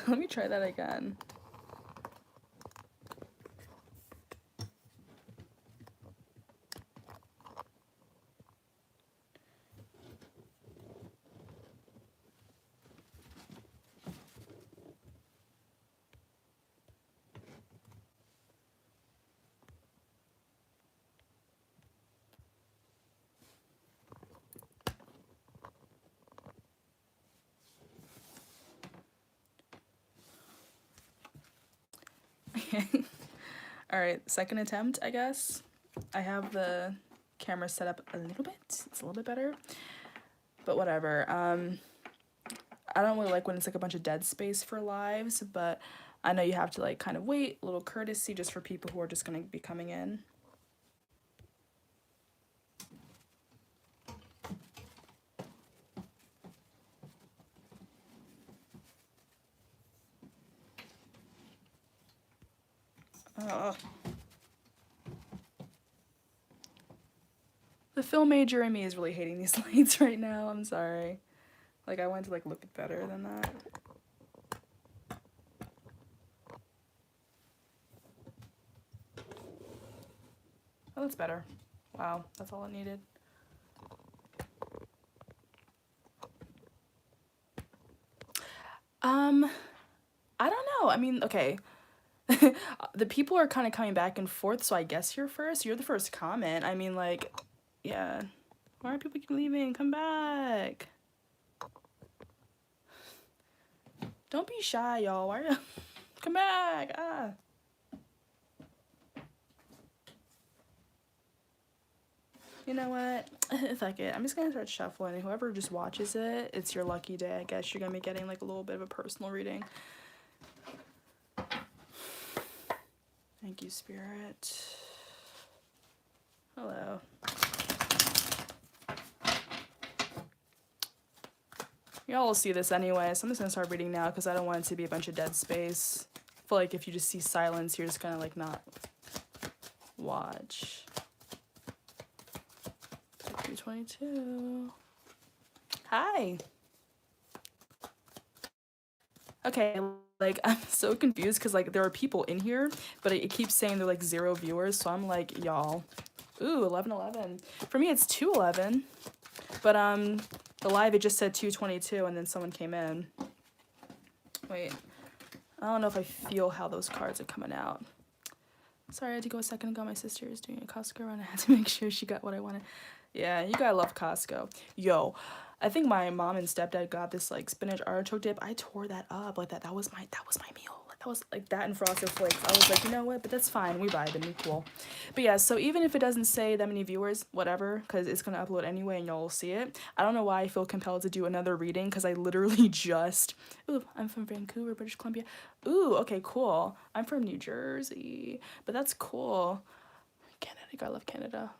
Let me try that again. All right, second attempt, I guess. I have the camera set up a little bit. It's a little bit better, but whatever. I don't really like when it's like a bunch of dead space for lives, but I know you have to like kind of wait, a little courtesy just for people who are just gonna be coming in. The film major in me is really hating these lights right now. I'm sorry. Like, I wanted to like look better than that. Oh, that's better. Wow, that's all it needed. I don't know. I mean, okay. The people are kind of coming back and forth, so I guess you're first. You're the first comment. I mean, like, yeah. Why are people keep leaving? Come back. Don't be shy, y'all. Why are you... Come back. Ah. You know what? Fuck it. I'm just gonna start shuffling. Whoever just watches it, it's your lucky day. I guess you're gonna be getting like a little bit of a personal reading. Thank you, Spirit. Hello. Y'all will see this anyway, so I'm just gonna start reading now because I don't want it to be a bunch of dead space. I feel like if you just see silence, you're just gonna like not watch. 222. Hi. Okay, like I'm so confused because like there are people in here, but it keeps saying they're like 0 viewers, so I'm like, y'all. Ooh, 11:11. For me, it's 2:11, but the live it just said 2:22, and then someone came in. Wait, I don't know if I feel how those cards are coming out. Sorry, I had to go a second ago. My sister is doing a Costco run. I had to make sure she got what I wanted. Yeah, you gotta love Costco. Yo, I think my mom and stepdad got this like spinach artichoke dip. I tore that up like that. That was my meal. Like, that was like that and Frosted Flakes. I was like, you know what? But that's fine. We vibing. We cool. But yeah, so even if it doesn't say that many viewers, whatever, because it's gonna upload anyway and y'all will see it. I don't know why I feel compelled to do another reading because I literally just. Ooh, I'm from Vancouver, British Columbia. Ooh, okay, cool. I'm from New Jersey, but that's cool. Canada, I love Canada.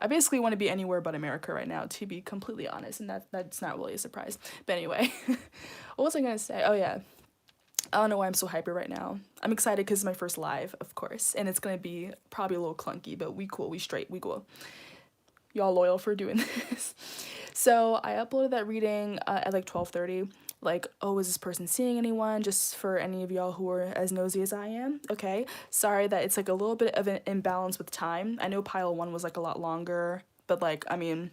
I basically want to be anywhere but America right now, to be completely honest, and that's not really a surprise. But anyway, what was I gonna say? Oh yeah, I don't know why I'm so hyper right now. I'm excited because it's my first live, of course, and it's gonna be probably a little clunky, but we cool, we straight, we cool. Y'all loyal for doing this. So I uploaded that reading at like 12:30. Like, oh, is this person seeing anyone? Just for any of y'all who are as nosy as I am. Okay, sorry that it's like a little bit of an imbalance with time. I know pile 1 was like a lot longer, but like, I mean,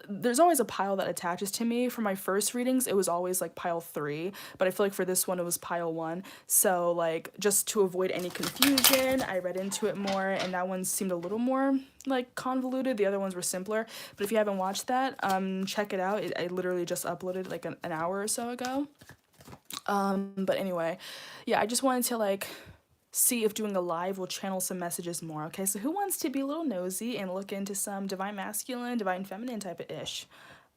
there's always a pile that attaches to me. For my first readings, it was always like pile 3, but I feel like for this one, it was pile 1. So like, just to avoid any confusion, I read into it more, and that one seemed a little more like convoluted. The other ones were simpler, but if you haven't watched that, check it out. I literally just uploaded like an hour or so ago. But anyway, yeah, I just wanted to like see if doing a live will channel some messages more. Okay, so who wants to be a little nosy and look into some divine masculine, divine feminine type of ish?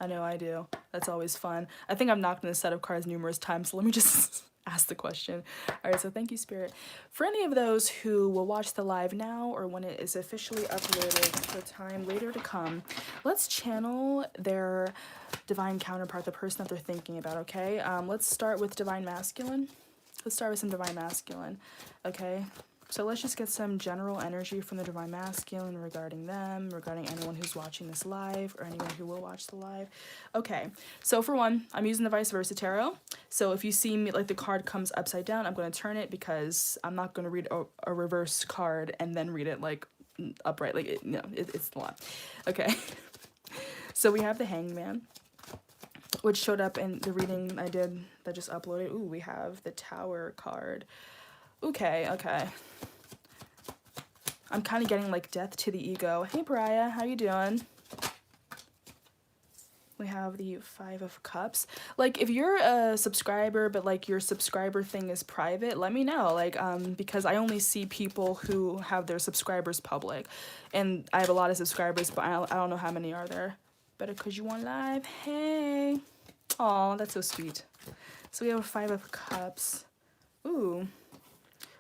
I know I do. That's always fun. I think I've knocked in the set of cards numerous times, so let me just ask the question. All right, so thank you, Spirit. For any of those who will watch the live now or when it is officially uploaded for time later to come, let's channel their divine counterpart, the person that they're thinking about, okay? Let's start with divine masculine. Let's start with some divine masculine, okay? So let's just get some general energy from the Divine Masculine regarding them, regarding anyone who's watching this live or anyone who will watch the live. Okay, so for one, I'm using the Vice Versa Tarot. So if you see me, like the card comes upside down, I'm going to turn it because I'm not going to read a reverse card and then read it like upright. Like, it's a lot. Okay, so we have the Hangman, which showed up in the reading I did that just uploaded. Ooh, we have the Tower card. Okay. I'm kind of getting like death to the ego. Hey, Pariah, how you doing? We have the Five of Cups. Like, if you're a subscriber, but like your subscriber thing is private, let me know. Like, because I only see people who have their subscribers public, and I have a lot of subscribers, but I don't know how many are there. Better cause you want live. Hey. Aw, that's so sweet. So we have a Five of Cups. Ooh.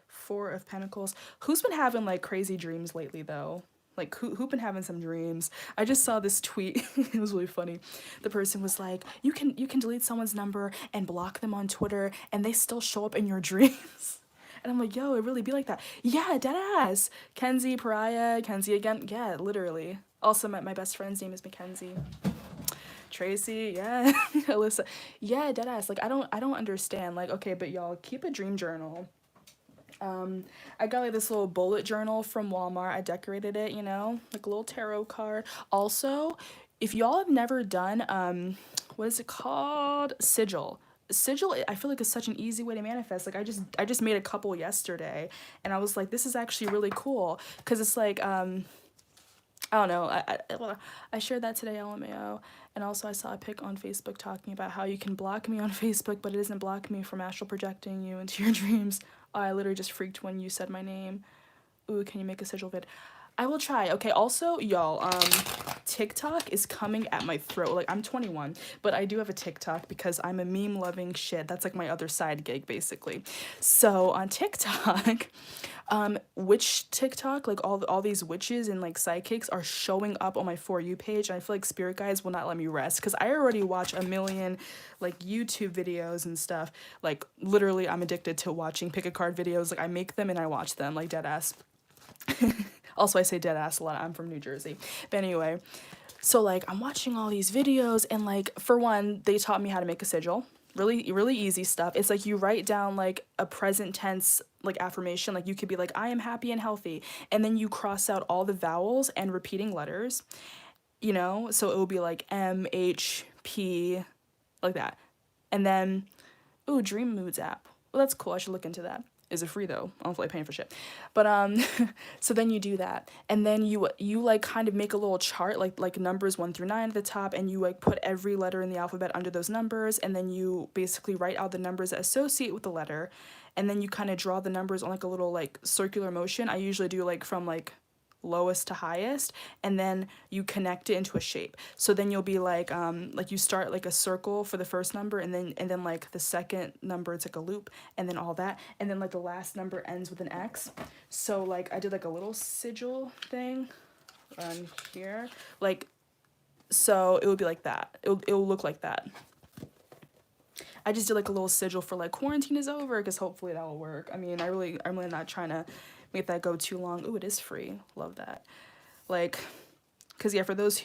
Four of Pentacles. Who's been having like crazy dreams lately though? Like who been having some dreams? I just saw this tweet. It was really funny. The person was like, you can delete someone's number and block them on Twitter and they still show up in your dreams. And I'm like, yo, it really be like that. Yeah, deadass. Kenzie, Pariah, Kenzie again. Yeah, literally. Also, my best friend's name is Mackenzie. Tracy, yeah. Alyssa. Yeah, deadass. Like I don't understand. Like, okay, but y'all keep a dream journal. I got like this little bullet journal from Walmart. I decorated it, you know, like a little tarot card. Also, if y'all have never done, what is it called? Sigil. Sigil, I feel like is such an easy way to manifest. Like I just made a couple yesterday and I was like, this is actually really cool. Cause it's like, I don't know. I shared that today, LMAO. And also I saw a pic on Facebook talking about how you can block me on Facebook, but it doesn't block me from astral projecting you into your dreams. I literally just freaked when you said my name. Ooh, can you make a sigil vid? I will try. Okay, also, y'all, TikTok is coming at my throat. Like, I'm 21, but I do have a TikTok because I'm a meme-loving shit. That's, like, my other side gig, basically. So, on TikTok, witch TikTok, like, all these witches and, like, psychics are showing up on my For You page, and I feel like spirit guides will not let me rest, because I already watch a million, like, YouTube videos and stuff. Like, literally, I'm addicted to watching pick-a-card videos. Like, I make them and I watch them, like, deadass. Also, I say dead ass a lot. I'm from New Jersey. But anyway, so like I'm watching all these videos and like for one, they taught me how to make a sigil. Really, really easy stuff. It's like you write down like a present tense like affirmation. Like you could be like, I am happy and healthy. And then you cross out all the vowels and repeating letters, you know? So it will be like M, H, P, like that. And then, ooh, Dream Moods app. Well, that's cool. I should look into that. Is it free though? I don't feel like paying for shit. But so then you do that, and then you like kind of make a little chart like numbers 1 through 9 at the top, and you like put every letter in the alphabet under those numbers, and then you basically write out the numbers that associate with the letter, and then you kind of draw the numbers on like a little like circular motion. I usually do like from like lowest to highest, and then you connect it into a shape. So then you'll be like you start like a circle for the first number, and then like the second number it's like a loop, and then all that, and then like the last number ends with an X. So like I did like a little sigil thing on here, like, so it would be like that. It'll look like that. I just did like a little sigil for like quarantine is over, because hopefully that will work. I mean, I'm really not trying to make that go too long. Ooh, it is free. Love that. Like, because for those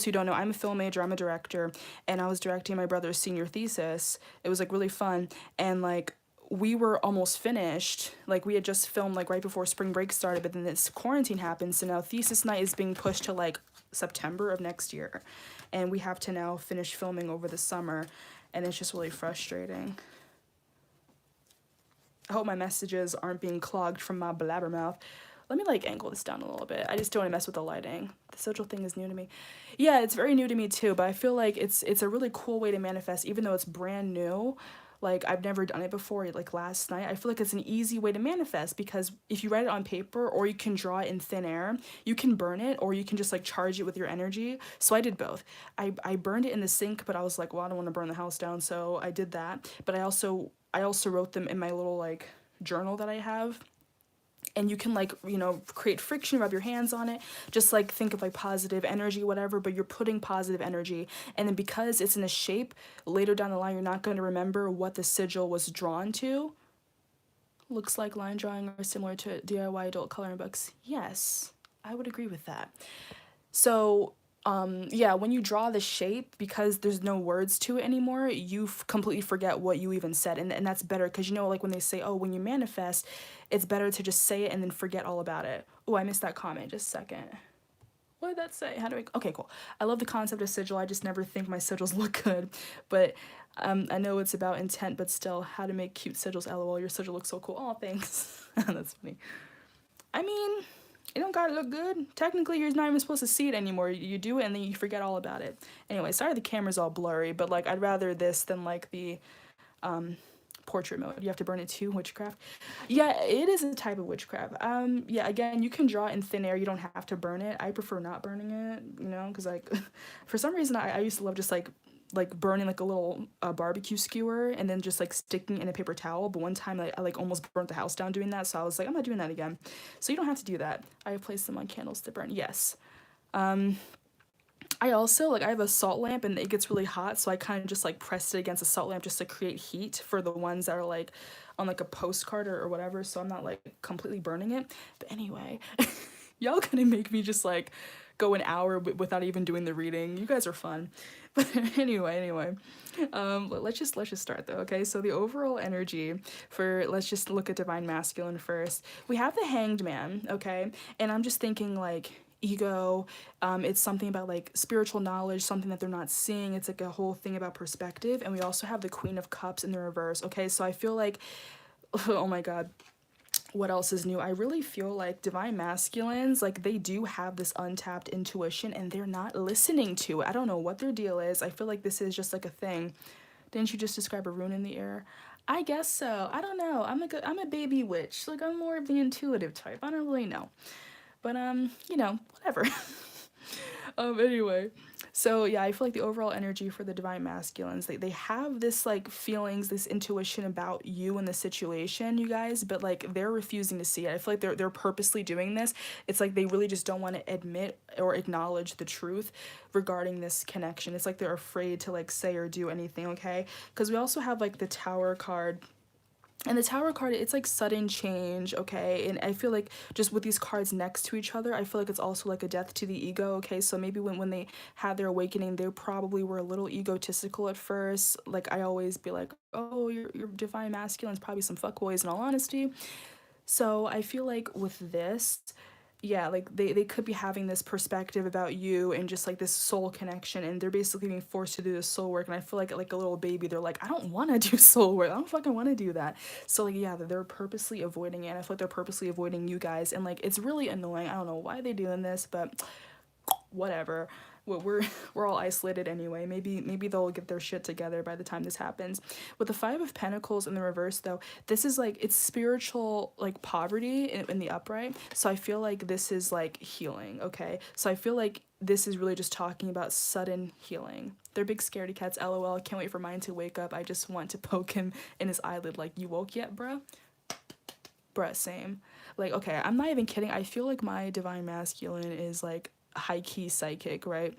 who don't know, I'm a film major, I'm a director, and I was directing my brother's senior thesis. It was like really fun, and like we were almost finished. Like we had just filmed like right before spring break started, but then this quarantine happened, so now thesis night is being pushed to like September of next year, and we have to now finish filming over the summer, and it's just really frustrating. I hope my messages aren't being clogged from my blabbermouth. Let me like angle this down a little bit. I just don't want to mess with the lighting. The sigil thing is new to me. Yeah, it's very new to me too, but I feel like it's a really cool way to manifest, even though it's brand new. Like I've never done it before, like last night. I feel like it's an easy way to manifest, because if you write it on paper, or you can draw it in thin air, you can burn it, or you can just like charge it with your energy. So I did both. I burned it in the sink, but I was like, well, I don't want to burn the house down, so I did that. But I also wrote them in my little like journal that I have. And you can like, you know, create friction, rub your hands on it, just like think of like positive energy, whatever, but you're putting positive energy. And then because it's in a shape, later down the line, you're not going to remember what the sigil was drawn to. looks like line drawing or similar to DIY adult coloring books. Yes, I would agree with that. So, yeah, when you draw the shape, because there's no words to it anymore, you completely forget what you even said. And that's better because, you know, like when they say, oh, when you manifest, it's better to just say it and then forget all about it. Oh, I missed that comment. Just a second. What did that say? How do I? Okay, cool. I love the concept of sigil. I just never think my sigils look good. But I know it's about intent, but still, how to make cute sigils. LOL, your sigil looks so cool. Oh, thanks. That's funny. I mean, it don't gotta look good. Technically, you're not even supposed to see it anymore. You do it and then you forget all about it. Anyway, sorry the camera's all blurry, but like I'd rather this than like the portrait mode. You have to burn it too, witchcraft. Yeah, it is a type of witchcraft. Yeah, again, you can draw it in thin air. You don't have to burn it. I prefer not burning it, you know, because like for some reason I used to love just like burning like a little barbecue skewer and then just like sticking in a paper towel. But one time I like almost burnt the house down doing that, so I was like, I'm not doing that again. So you don't have to do that. I have placed them on candles to burn. Yes. I also like I have a salt lamp and it gets really hot, so I kind of just like pressed it against a salt lamp just to create heat for the ones that are like on like a postcard or whatever, so I'm not like completely burning it. But anyway, y'all gonna make me just like go an hour without even doing the reading. You guys are fun. But anyway, let's just start though. Okay, so the overall energy for, let's just look at divine masculine first. We have the Hanged Man. Okay, and I'm just thinking like ego. It's something about like spiritual knowledge, something that they're not seeing. It's like a whole thing about perspective. And we also have the Queen of Cups in the reverse. Okay, so I feel like oh my god, what else is new? I really feel like divine masculines, like they do have this untapped intuition and they're not listening to it. I don't know what their deal is. I feel like this is just like a thing. Didn't you just describe a rune in the air? I guess so. I don't know. I'm a baby witch. Like I'm more of the intuitive type. I don't really know. But you know, whatever. Anyway, so yeah, I feel like the overall energy for the divine masculines, they have this like feelings, this intuition about you and the situation, you guys, but like they're refusing to see it. I feel like they're purposely doing this. It's like they really just don't want to admit or acknowledge the truth regarding this connection. It's like they're afraid to like say or do anything, okay? Because we also have like the Tower card, and the Tower card, it's like sudden change, okay? And I feel like just with these cards next to each other, I feel like it's also like a death to the ego, okay? So maybe when they had their awakening, they probably were a little egotistical at first. Like I always be like, oh, your divine masculine is probably some fuckboys in all honesty. So I feel like with this, yeah, like they could be having this perspective about you and just like this soul connection, and they're basically being forced to do this soul work. And I feel like a little baby, they're like, I don't want to do soul work. I don't fucking want to do that. So like yeah, they're purposely avoiding it. And I feel like they're purposely avoiding you guys, and like it's really annoying. I don't know why they're doing this, but whatever. We're all isolated anyway. Maybe they'll get their shit together by the time this happens. With the Five of Pentacles in the reverse though, this is like it's spiritual like poverty in the upright. So I feel like this is like healing, okay? So I feel like this is really just talking about sudden healing. They're big scaredy cats, LOL. Can't wait for mine to wake up. I just want to poke him in his eyelid like, you woke yet, bruh? Bruh, same. Like, okay, I'm not even kidding. I feel like my divine masculine is like high-key psychic, right?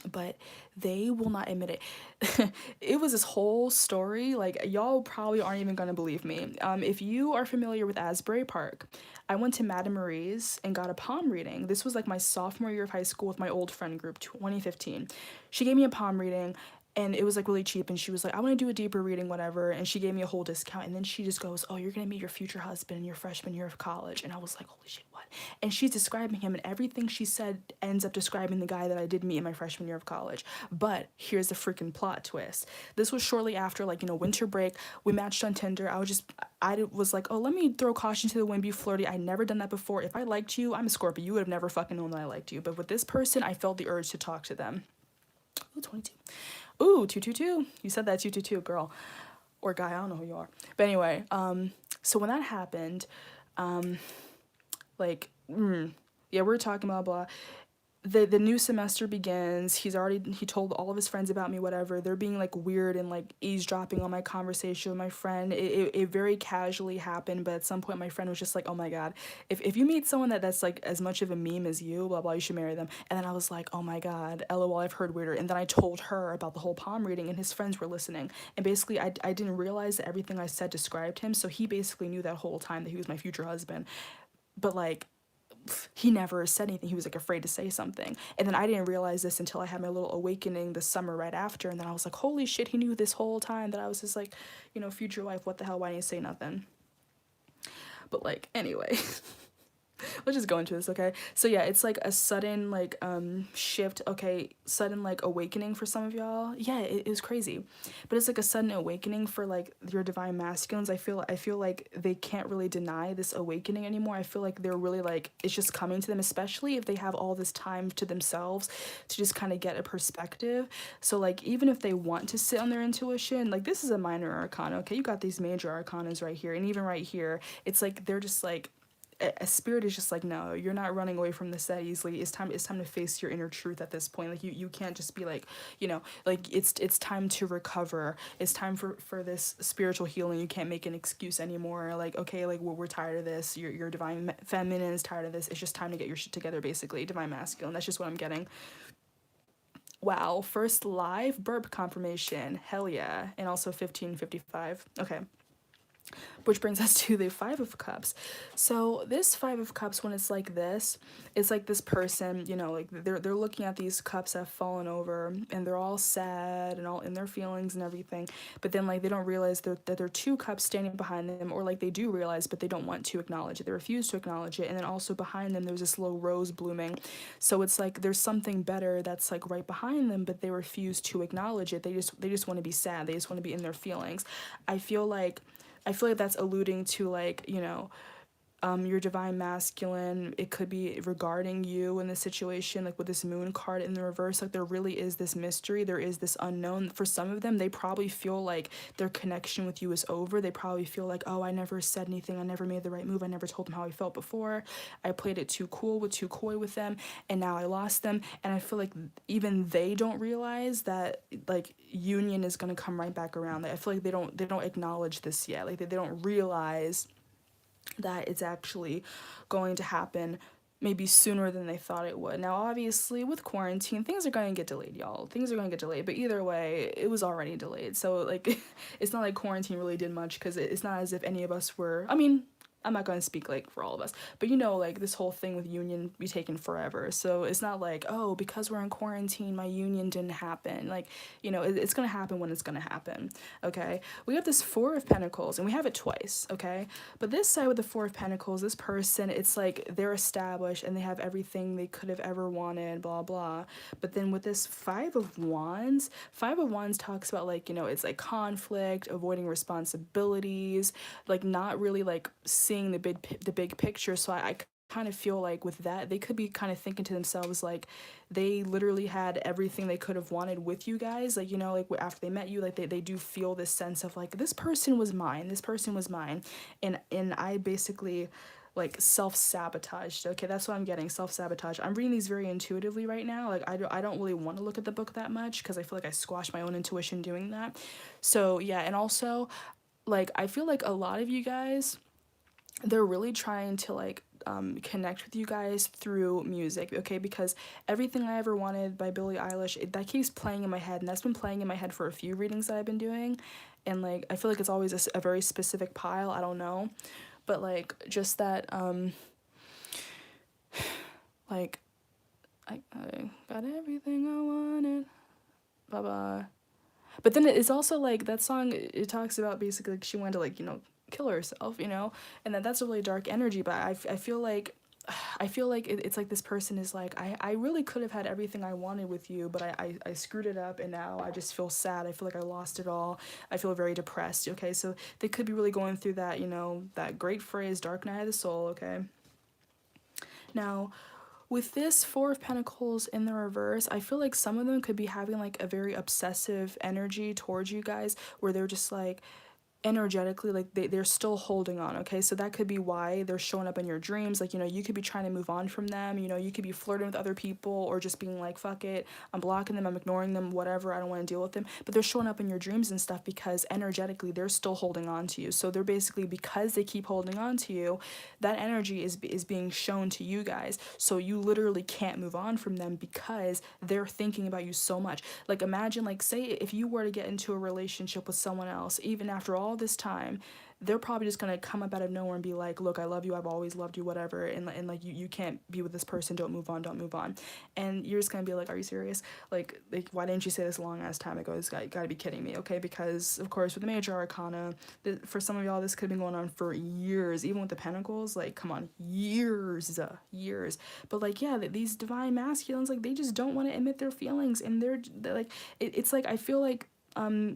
But they will not admit it. It was this whole story. Like y'all probably aren't even gonna believe me. If you are familiar with Asbury Park, I went to Madame Marie's and got a palm reading. This was like my sophomore year of high school with my old friend group, 2015. She gave me a palm reading and it was like really cheap, and she was like, I want to do a deeper reading, whatever, and she gave me a whole discount. And then she just goes, oh, you're gonna meet your future husband in your freshman year of college. And I was like, holy shit, what? And she's describing him, and everything she said ends up describing the guy that I did meet in my freshman year of college. But here's the freaking plot twist. This was shortly after, like, you know, winter break. We matched on Tinder. I was like, oh, let me throw caution to the wind, be flirty. I'd never done that before. If I liked you, I'm a Scorpio, you would have never fucking known that I liked you. But with this person, I felt the urge to talk to them. Ooh, 22. Ooh, 222. You said that, 222, girl. Or guy, I don't know who you are. But anyway, so when that happened, like, yeah, we were talking, blah, blah. the new semester begins. He told all of his friends about me, whatever. They're being like weird and like eavesdropping on my conversation with my friend. It very casually happened, but at some point my friend was just like, oh my god, if you meet someone that's like as much of a meme as you, blah blah, you should marry them. And then I was like, oh my god, lol, I've heard weirder. And then I told her about the whole palm reading, and his friends were listening. And basically I didn't realize that everything I said described him, so he basically knew that whole time that he was my future husband. But like, he never said anything. He was like afraid to say something. And then I didn't realize this until I had my little awakening this summer right after. And then I was like, holy shit, he knew this whole time that I was just like, future wife. What the hell? Why didn't you say nothing? But like, anyway. Let's just go into this, okay? So yeah, it's like a sudden like shift, okay, sudden like awakening for some of y'all. Yeah, it was crazy. But it's like a sudden awakening for like your divine masculines. I feel like they can't really deny this awakening anymore. I feel like they're really like, it's just coming to them, especially if they have all this time to themselves to just kind of get a perspective. So like, even if they want to sit on their intuition, like this is a minor arcana, okay? You got these major arcanas right here, and even right here, it's like they're just like, a spirit is just like, no, you're not running away from this that easily. It's time to face your inner truth at this point. Like you can't just be like, like it's time to recover. It's time for this spiritual healing. You can't make an excuse anymore. Like, okay, like we're tired of this. Your divine feminine is tired of this. It's just time to get your shit together, basically. Divine masculine, that's just what I'm getting. Wow, first live burp confirmation, hell yeah. And also 1555. Okay, which brings us to the Five of Cups. So this Five of Cups, when it's like this, it's like this person, like they're looking at these cups that have fallen over, and they're all sad and all in their feelings and everything. But then like they don't realize that there are two cups standing behind them, or like they do realize, but they don't want to acknowledge it. They refuse to acknowledge it. And then also behind them, there's this little rose blooming. So it's like there's something better that's like right behind them, but they refuse to acknowledge it. They just want to be sad. They just want to be in their feelings. I feel like that's alluding to like, your divine masculine. It could be regarding you in this situation, like with this moon card in the reverse. Like there really is this mystery, there is this unknown. For some of them, they probably feel like their connection with you is over. They probably feel like, oh, I never said anything, I never made the right move, I never told them how I felt before, I played it too cool, with too coy with them, and now I lost them. And I feel like even they don't realize that like union is going to come right back around. I feel like they don't acknowledge this yet. Like they don't realize that it's actually going to happen maybe sooner than they thought it would. Now, obviously, with quarantine, things are going to get delayed, y'all. Things are going to get delayed, but either way, it was already delayed. So, like, it's not like quarantine really did much, because it's not as if any of us were, I mean, I'm not going to speak like for all of us, but like this whole thing with union be taking forever. So it's not like, oh, because we're in quarantine, my union didn't happen. Like, it's going to happen when it's going to happen. Okay. We have this Four of Pentacles, and we have it twice. Okay. But this side with the Four of Pentacles, this person, it's like they're established and they have everything they could have ever wanted, blah, blah. But then with this Five of Wands talks about like, it's like conflict, avoiding responsibilities, like not really like seeing the big picture. So I kind of feel like with that, they could be kind of thinking to themselves like they literally had everything they could have wanted with you guys, like like after they met you, like they do feel this sense of like this person was mine, and I basically like self-sabotaged. Okay, that's what I'm getting, self-sabotage. I'm reading these very intuitively right now. Like I don't really want to look at the book that much, because I feel like I squash my own intuition doing that. So yeah, and also like I feel like a lot of you guys, they're really trying to like connect with you guys through music, okay? Because Everything I Ever Wanted by Billie Eilish, that keeps playing in my head, and that's been playing in my head for a few readings that I've been doing. And like I feel like it's always a very specific pile, I don't know, but like just that like I got everything I wanted, blah blah. But then it's also like that song, it talks about basically like she wanted to like kill herself, and that's a really dark energy. But I feel like it's like this person is like, I really could have had everything I wanted with you, but I screwed it up, and now I just feel sad. I feel like I lost it all. I feel very depressed. Okay, so they could be really going through that, that great phrase, dark night of the soul. Okay, now with this Four of Pentacles in the reverse, I feel like some of them could be having like a very obsessive energy towards you guys, where they're just like, energetically, like they're still holding on. Okay, so that could be why they're showing up in your dreams. Like, you know, you could be trying to move on from them, you know, you could be flirting with other people, or just being like, fuck it, I'm blocking them, I'm ignoring them, whatever, I don't want to deal with them. But they're showing up in your dreams and stuff because energetically they're still holding on to you. So they're basically, because they keep holding on to you, that energy is being shown to you guys. So you literally can't move on from them because they're thinking about you so much. Like, imagine, like, say if you were to get into a relationship with someone else, even after all this time, they're probably just gonna come up out of nowhere and be like, look, I love you, I've always loved you, whatever, and like, you can't be with this person, don't move on, don't move on. And you're just gonna be like, are you serious? Like why didn't you say this a long ass time ago? This guy, you gotta be kidding me. Okay, because of course with the major arcana, for some of y'all this could have been going on for years. Even with the pentacles, like, come on, years. But like, yeah, these divine masculines, like, they just don't want to admit their feelings, and they're like, it's like, I feel like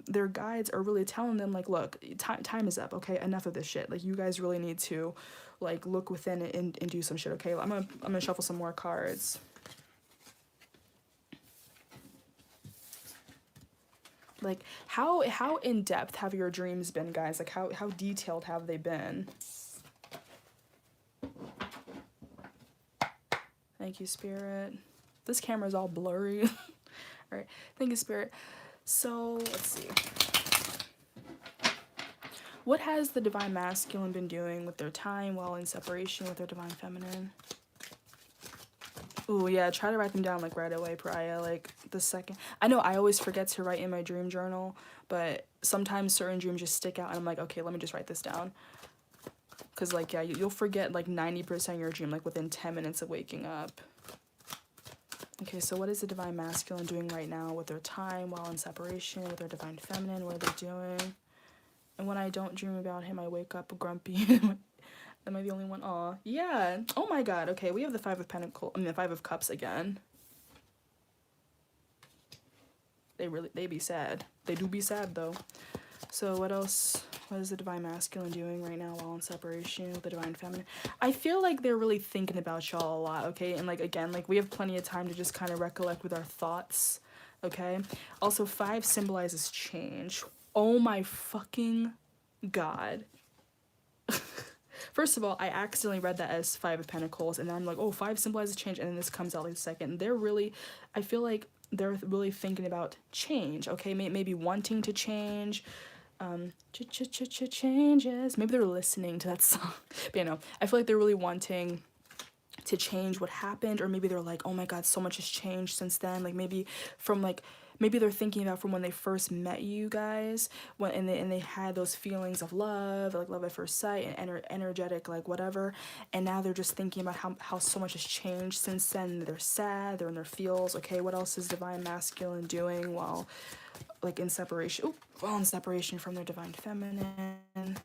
their guides are really telling them, like, look, time is up. Okay, enough of this shit. Like, you guys really need to, like, look within it and do some shit. Okay, I'm gonna shuffle some more cards. Like, how in depth have your dreams been, guys? Like, how detailed have they been? Thank you, Spirit. This camera's all blurry. All right, thank you, Spirit. So let's see. What has the divine masculine been doing with their time while in separation with their divine feminine? Ooh, yeah, try to write them down, like, right away, Pariah, like, the second. I know I always forget to write in my dream journal, but sometimes certain dreams just stick out, and I'm like, okay, let me just write this down. Because, like, yeah, you'll forget, like, 90% of your dream, like, within 10 minutes of waking up. Okay, so what is the divine masculine doing right now with their time while in separation with their divine feminine? What are they doing? And when I don't dream about him, I wake up grumpy. Am I the only one? Aw, yeah. Oh my god. Okay, we have the Five of Pentacles. I mean, the Five of Cups again. They be sad. They do be sad, though. So what else? What is the divine masculine doing right now while in separation with the divine feminine? I feel like they're really thinking about y'all a lot, okay? And, like, again, like, we have plenty of time to just kind of recollect with our thoughts, okay? Also, 5 symbolizes change. Oh my fucking god. First of all, I accidentally read that as 5 of Pentacles, and then I'm like, oh, 5 symbolizes change, and then this comes out like second. They're really, I feel like they're really thinking about change, okay? Maybe wanting to change, changes. Maybe they're listening to that song. But, you know, I feel like they're really wanting to change what happened, or maybe they're like, oh my god, so much has changed since then. Like, maybe from, like, maybe they're thinking about from when they first met you guys, when and they had those feelings of love, like love at first sight, and energetic, like, whatever, and now they're just thinking about how so much has changed since then. They're sad, they're in their feels. Okay, what else is divine masculine doing while, like, in separation? Ooh, while in separation from their divine feminine.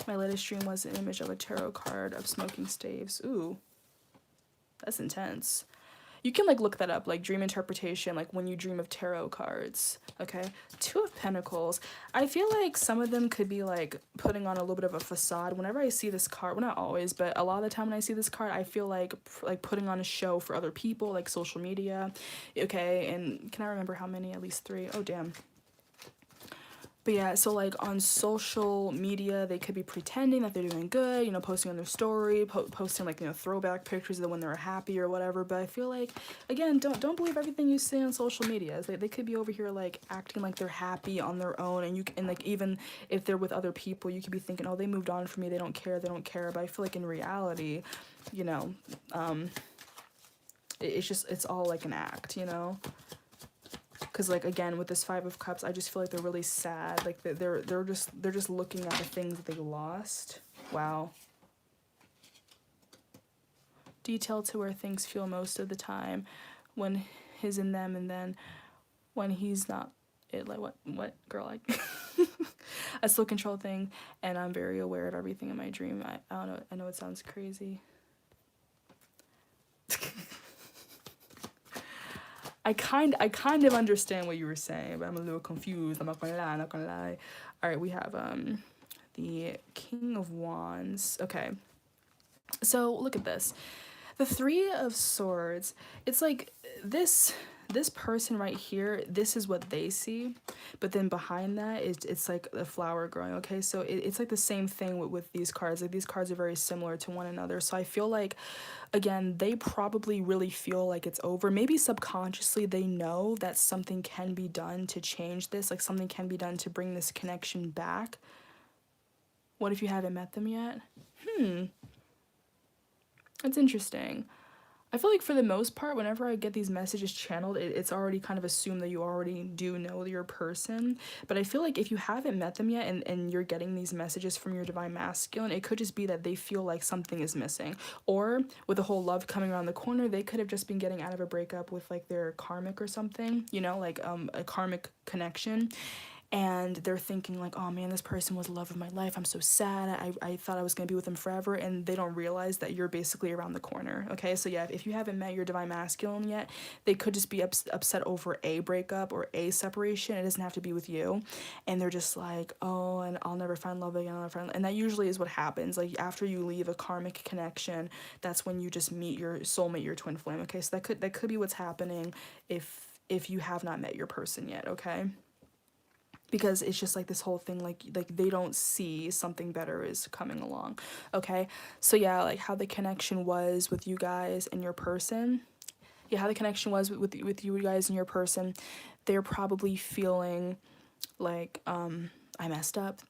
My latest dream was an image of a tarot card of smoking staves. Ooh, that's intense. You can, like, look that up, like, dream interpretation, like, when you dream of tarot cards, okay? 2 of Pentacles. I feel like some of them could be, like, putting on a little bit of a facade. Whenever I see this card, well, not always, but a lot of the time when I see this card, I feel like putting on a show for other people, like social media, okay? And can I remember how many? At least 3. Oh, damn. But yeah, so, like, on social media, they could be pretending that they're doing good, you know, posting on their story, posting, like, you know, throwback pictures of when they were happy or whatever. But I feel like, again, don't believe everything you see on social media. They could be over here, like, acting like they're happy on their own, and like, even if they're with other people, you could be thinking, oh, they moved on from me, they don't care. But I feel like in reality, you know, it's all like an act, you know? Because, like, again, with this 5 of Cups, I just feel like they're really sad. Like, they're just looking at the things that they lost. Wow. Detail to where things feel most of the time when he's in them, and then when he's not. It, like, what girl, like, a still control thing, and I'm very aware of everything in my dream. I don't know. I know it sounds crazy. I kind of understand what you were saying, but I'm a little confused. I'm not gonna lie. All right, we have the King of Wands. Okay, so look at this. The 3 of Swords. It's like this this person right here, this is what they see, but then behind that is, it's like a flower growing. Okay, so it's like the same thing with these cards. Like these cards are very similar to one another, so I feel like, again, they probably really feel like it's over. Maybe subconsciously they know that something can be done to change this, like something can be done to bring this connection back. What if you haven't met them yet? That's interesting. I feel like for the most part, whenever I get these messages channeled, it's already kind of assumed that you already do know your person. But I feel like if you haven't met them yet and you're getting these messages from your divine masculine, it could just be that they feel like something is missing. Or with the whole love coming around the corner, they could have just been getting out of a breakup with like their karmic or something, you know, like a karmic connection. And they're thinking like, oh man, this person was the love of my life, I'm so sad, I thought I was going to be with them forever, and they don't realize that you're basically around the corner. Okay, so yeah, if you haven't met your divine masculine yet, they could just be upset over a breakup or a separation. It doesn't have to be with you, and they're just like, oh, and I'll never find love again, and that usually is what happens. Like after you leave a karmic connection, that's when you just meet your soulmate, your twin flame. Okay, so that could be what's happening if you have not met your person yet. Okay, because it's just like this whole thing, like they don't see something better is coming along. Okay, so yeah, like how the connection was with you guys and your person. Yeah, how the connection was with you guys and your person. They're probably feeling like, I messed up,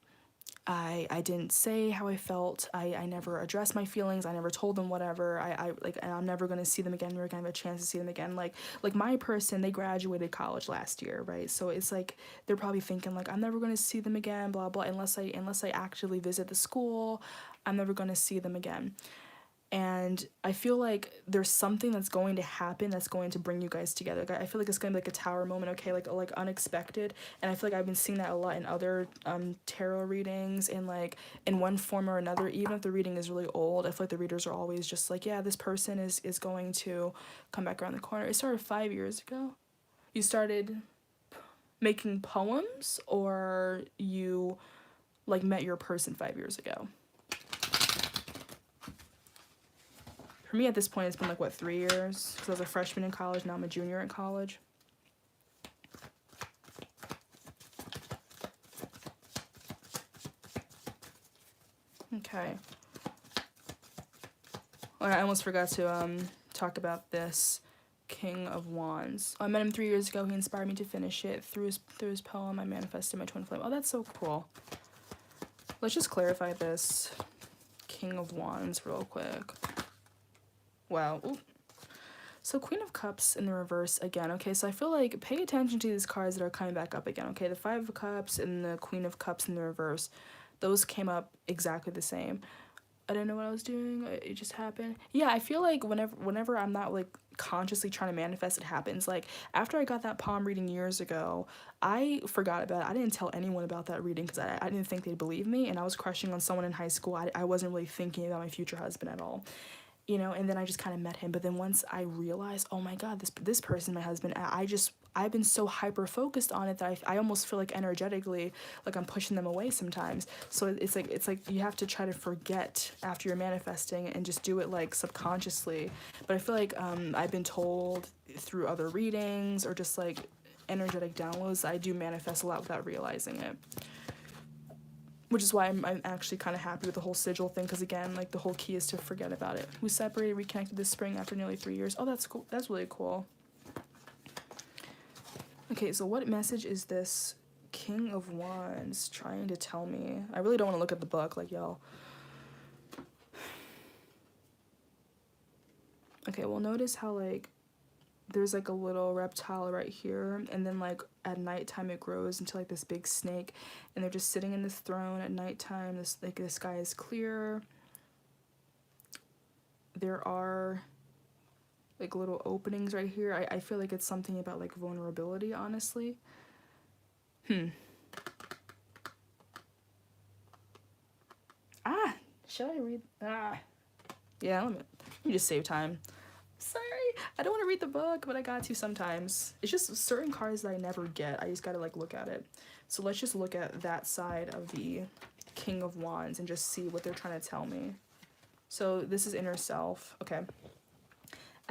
I didn't say how I felt. I never addressed my feelings. I never told them whatever. I like, and I'm never gonna see them again. Never gonna have a chance to see them again. Like my person, they graduated college last year, right? So it's like they're probably thinking like, I'm never gonna see them again, blah blah. Unless I actually visit the school, I'm never gonna see them again. And I feel like there's something that's going to happen that's going to bring you guys together. I feel like it's going to be like a tower moment, okay, like unexpected. And I feel like I've been seeing that a lot in other tarot readings, and like in one form or another. Even if the reading is really old, I feel like the readers are always just like, yeah, this person is going to come back around the corner. It started 5 years ago. You started making poems, or you like met your person 5 years ago? For me at this point, it's been like, what, 3 years? Because I was a freshman in college, now I'm a junior in college. Okay. Oh, I almost forgot to talk about this King of Wands. I met him 3 years ago. He inspired me to finish it. Through his poem, I manifested my twin flame. Oh, that's so cool. Let's just clarify this King of Wands real quick. Wow. Ooh. So Queen of Cups in the reverse again. Okay, so I feel like pay attention to these cards that are coming back up again. Okay, the Five of Cups and the Queen of Cups in the reverse. Those came up exactly the same. I didn't know what I was doing. It just happened. Yeah, I feel like whenever I'm not like consciously trying to manifest, it happens. Like after I got that palm reading years ago, I forgot about it. I didn't tell anyone about that reading because I didn't think they'd believe me, and I was crushing on someone in high school. I wasn't really thinking about my future husband at all. You know, and then I just kind of met him. But then once I realized, oh my God, this person, my husband, I've been so hyper focused on it that I almost feel like energetically, like I'm pushing them away sometimes. So it's like you have to try to forget after you're manifesting and just do it like subconsciously. But I feel like I've been told through other readings or just like energetic downloads, I do manifest a lot without realizing it. Which is why I'm actually kind of happy with the whole sigil thing, because again, like the whole key is to forget about it. We separated, reconnected this spring after nearly 3 years. Oh, that's cool. That's really cool. Okay, so what message is this King of Wands trying to tell me? I really don't want to look at the book, like, y'all. Okay, well, notice how, like, there's, like, a little reptile right here, and then, like, at nighttime it grows into, like, this big snake, and they're just sitting in this throne at nighttime. The sky is clear. There are, like, little openings right here. I feel like it's something about, like, vulnerability, honestly. Should I read? Yeah, let me just save time. Sorry, I don't want to read the book, but I got to sometimes. It's just certain cards that I never get. I just gotta like look at it. So let's just look at that side of the King of Wands and just see what they're trying to tell me. So this is inner self. Okay.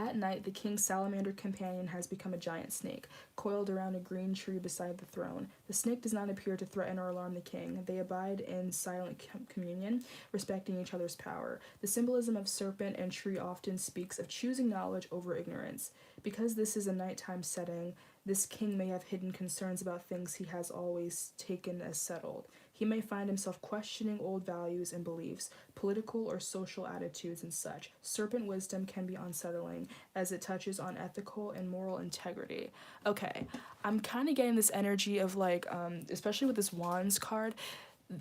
At night, the king's salamander companion has become a giant snake, coiled around a green tree beside the throne. The snake does not appear to threaten or alarm the king. They abide in silent communion, respecting each other's power. The symbolism of serpent and tree often speaks of choosing knowledge over ignorance. Because this is a nighttime setting, this king may have hidden concerns about things he has always taken as settled. He may find himself questioning old values and beliefs, political or social attitudes, and such. Serpent wisdom can be unsettling as it touches on ethical and moral integrity. Okay, I'm kind of getting this energy of like, especially with this Wands card,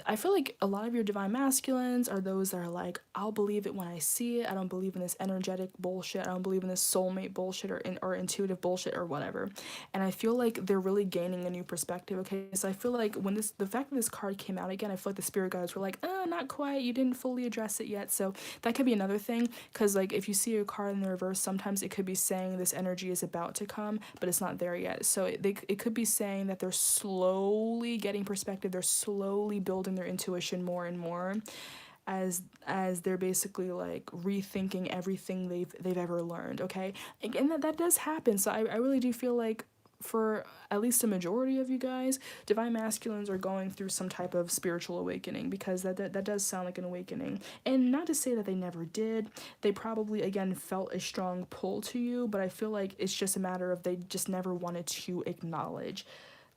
I feel like a lot of your divine masculines are those that are like, I'll believe it when I see it. I don't believe in this energetic bullshit. I don't believe in this soulmate bullshit or intuitive bullshit or whatever. And I feel like they're really gaining a new perspective. Okay, so I feel like when the fact that this card came out again, I feel like the spirit guides were like, not quite. You didn't fully address it yet. So that could be another thing. Because like if you see a card in the reverse, sometimes it could be saying this energy is about to come, but it's not there yet. So it could be saying that they're slowly getting perspective. They're slowly building their intuition more and more as they're basically like rethinking everything they've ever learned. Okay, and that does happen. So I really do feel like for at least a majority of you guys, divine masculines are going through some type of spiritual awakening, because that does sound like an awakening. And not to say that they never did. They probably again felt a strong pull to you, but I feel like it's just a matter of they just never wanted to acknowledge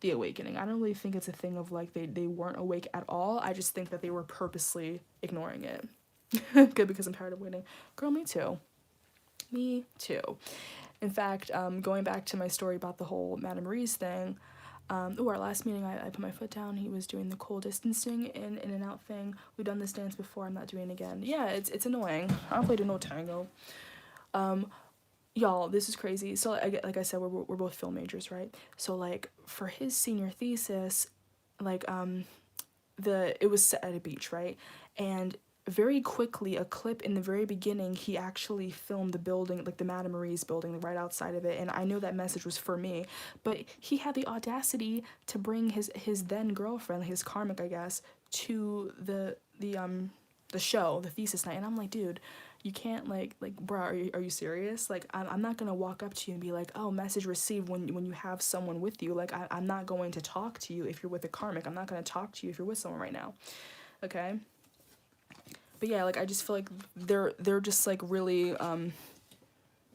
the awakening. I don't really think it's a thing of like they weren't awake at all. I just think that they were purposely ignoring it. Good, because I'm tired of waiting. Girl, me too. Me too. In fact, going back to my story about the whole Madame Marie's thing, our last meeting, I put my foot down. He was doing the cool distancing in and out thing. We've done this dance before. I'm not doing it again. Yeah, it's annoying. I don't play to no tango. Y'all, this is crazy. So like I said, we're both film majors, right? So like for his senior thesis, like it was set at a beach, right? And very quickly, a clip in the very beginning, he actually filmed the building, like the Madame Marie's building, right outside of it. And I know that message was for me, but he had the audacity to bring his then girlfriend, his karmic, I guess, to the show, the thesis night. And I'm like, dude, you can't like bro, are you serious? Like I'm not gonna walk up to you and be like, oh, message received, when you have someone with you. Like I'm not going to talk to you if you're with a karmic. I'm not gonna talk to you if you're with someone right now. Okay. But yeah, like I just feel like they're just like really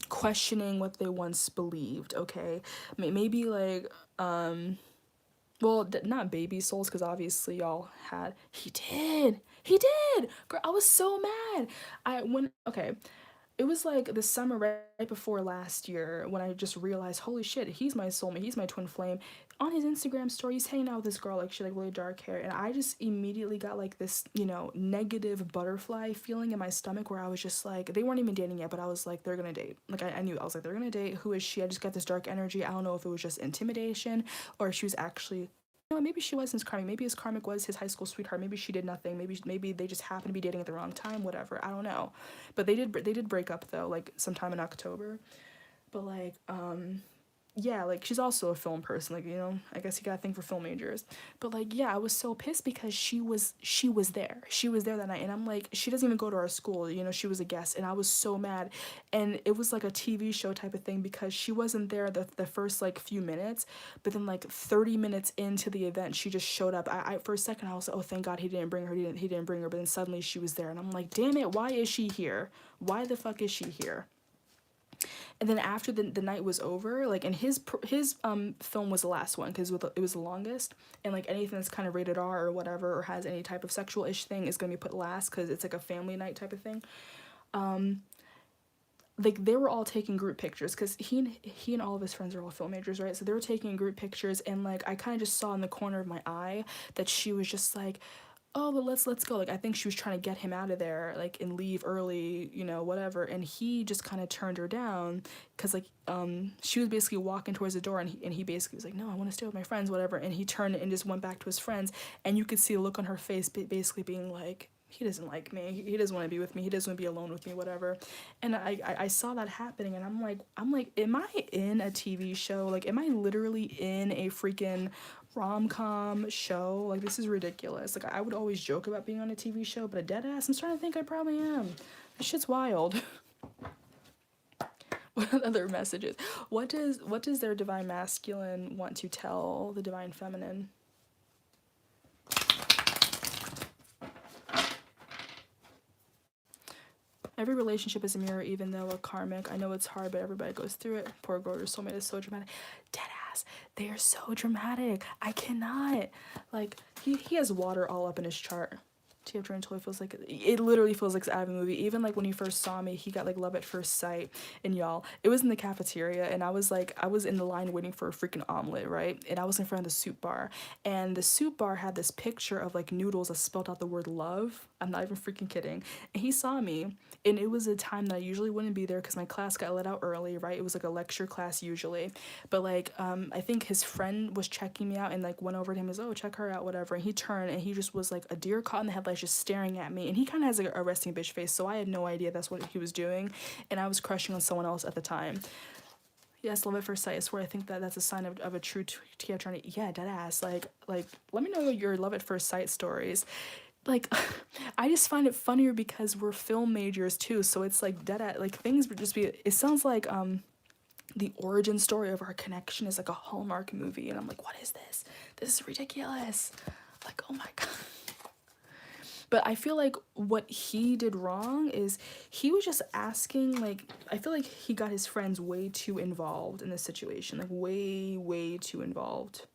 questioning what they once believed. Okay, maybe like well, not baby souls, because obviously y'all had. He did. Girl, I was so mad. Okay, it was like the summer right before last year when I just realized, holy shit, he's my soulmate. He's my twin flame. On his Instagram story, he's hanging out with this girl, like she like really dark hair, and I just immediately got like this, negative butterfly feeling in my stomach, where I was just like, they weren't even dating yet, but I was like, they're gonna date. Like I knew, I was like, they're gonna date. Who is she? I just got this dark energy. I don't know if it was just intimidation or if she was actually. Maybe she was his karmic. Maybe his karmic was his high school sweetheart. Maybe she did nothing. Maybe they just happened to be dating at the wrong time. Whatever. I don't know. But they did break up though, like sometime in October. But like yeah, like she's also a film person, like, I guess you gotta think for film majors. But like, yeah, I was so pissed because she was there that night, and I'm like, she doesn't even go to our school, she was a guest, and I was so mad. And it was like a TV show type of thing, because she wasn't there the first like few minutes, but then like 30 minutes into the event she just showed up. I for a second I was like, oh, thank God he didn't bring her, but then suddenly she was there, and I'm like, damn it, why is she here? Why the fuck is she here? And then after the night was over, like, and his film was the last one, because it was the longest, and like anything that's kind of rated R or whatever, or has any type of sexual-ish thing, is gonna be put last, because it's like a family night type of thing. Like they were all taking group pictures, because he and all of his friends are all film majors, right? So they were taking group pictures, and like I kind of just saw in the corner of my eye that she was just like, oh, but let's go. Like I think she was trying to get him out of there, like, and leave early, whatever. And he just kind of turned her down, because like she was basically walking towards the door, and he basically was like, no, I want to stay with my friends, whatever. And he turned and just went back to his friends, and you could see a look on her face, basically being like, he doesn't like me, he doesn't want to be with me, he doesn't want to be alone with me, whatever. And I saw that happening, and I'm like, am I in a TV show? Like, am I literally in a freaking rom-com show? Like, this is ridiculous. Like, I would always joke about being on a TV show, but a dead ass, I'm starting to think I probably am. This shit's wild. What other messages? What does their divine masculine want to tell the divine feminine? Every relationship is a mirror, even though we're karmic. I know it's hard, but everybody goes through it. Poor girl, your soulmate is so dramatic. Deadass. They are so dramatic. I cannot. Like, he has water all up in his chart. TF Jordan totally feels like it literally feels like it's out of a movie. Even like when he first saw me, he got like love at first sight. And y'all, it was in the cafeteria, and I was in the line waiting for a freaking omelet, right? And I was in front of the soup bar, and the soup bar had this picture of like noodles that spelled out the word love. I'm not even freaking kidding. And he saw me, and it was a time that I usually wouldn't be there because my class got let out early, right? It was like a lecture class usually, but like I think his friend was checking me out and like went over to him as, oh, check her out, whatever. And he turned and he just was like a deer caught in the headlights, just staring at me. And he kind of has like a resting bitch face, so I had no idea that's what he was doing, and I was crushing on someone else at the time. Yes, love at first sight. I swear, I think that's a sign of a true TF trying to, yeah, dead ass. Like, let me know your love at first sight stories. Like, I just find it funnier because we're film majors too, so it's like dead at, like, things would just be, it sounds like, the origin story of our connection is like a Hallmark movie, and I'm like, what is this? This is ridiculous. Like, oh my god. But I feel like what he did wrong is he was just asking, like, I feel like he got his friends way too involved in this situation. Like, way too involved.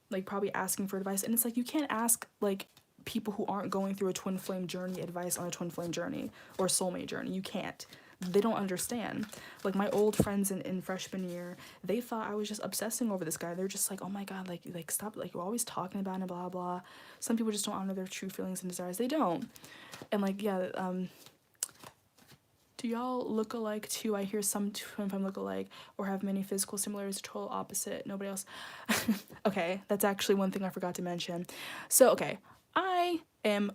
Like, probably asking for advice. And it's like, you can't ask, like, people who aren't going through a twin flame journey advice on a twin flame journey or soulmate journey. You can't. They don't understand. Like, my old friends in freshman year, they thought I was just obsessing over this guy. They're just like, oh my god, like stop, like, you're always talking about him, blah blah. Some people just don't honor their true feelings and desires. They don't. And like, yeah, do y'all look alike too? I hear some twin flame look alike or have many physical similarities, total opposite, nobody else. Okay, that's actually one thing I forgot to mention. So okay, I'm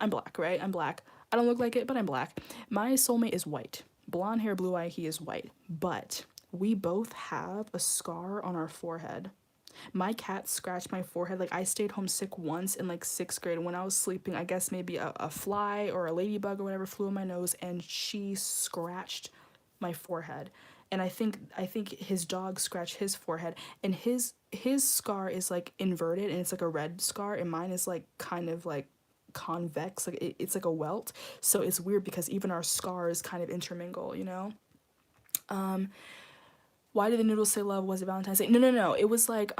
black, right? I'm black. I don't look like it, but I'm black. My soulmate is white. Blonde hair, blue eye, he is white. But we both have a scar on our forehead. My cat scratched my forehead. Like, I stayed home sick once in like 6th grade. When I was sleeping, I guess maybe a fly or a ladybug or whatever flew in my nose, and she scratched my forehead. And I think his dog scratched his forehead, and his scar is like inverted, and it's like a red scar, and mine is like kind of like convex, like it's like a welt. So it's weird because even our scars kind of intermingle, you know. Why did the noodles say love? Was it Valentine's Day? No. It was like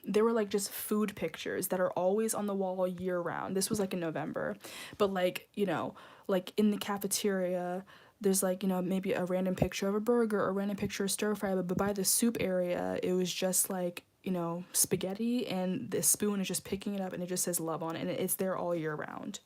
they were like just food pictures that are always on the wall year round. This was like in November. But like, you know, like in the cafeteria, there's like, you know, maybe a random picture of a burger or a random picture of stir fry, but by the soup area, it was just like, you know, spaghetti, and the spoon is just picking it up and it just says love on it, and it's there all year round.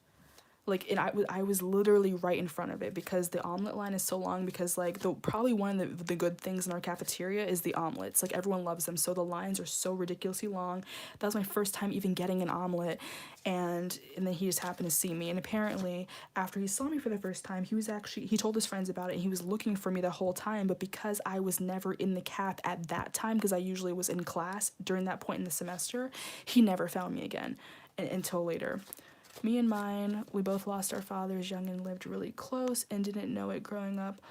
Like, and I was literally right in front of it because the omelet line is so long, because like probably one of the good things in our cafeteria is the omelets. Like, everyone loves them, so the lines are so ridiculously long. That was my first time even getting an omelet, and then he just happened to see me, and apparently after he saw me for the first time, he told his friends about it, and he was looking for me the whole time. But because I was never in the caf at that time, because I usually was in class during that point in the semester, he never found me again until later. Me and mine, we both lost our fathers young and lived really close and didn't know it growing up,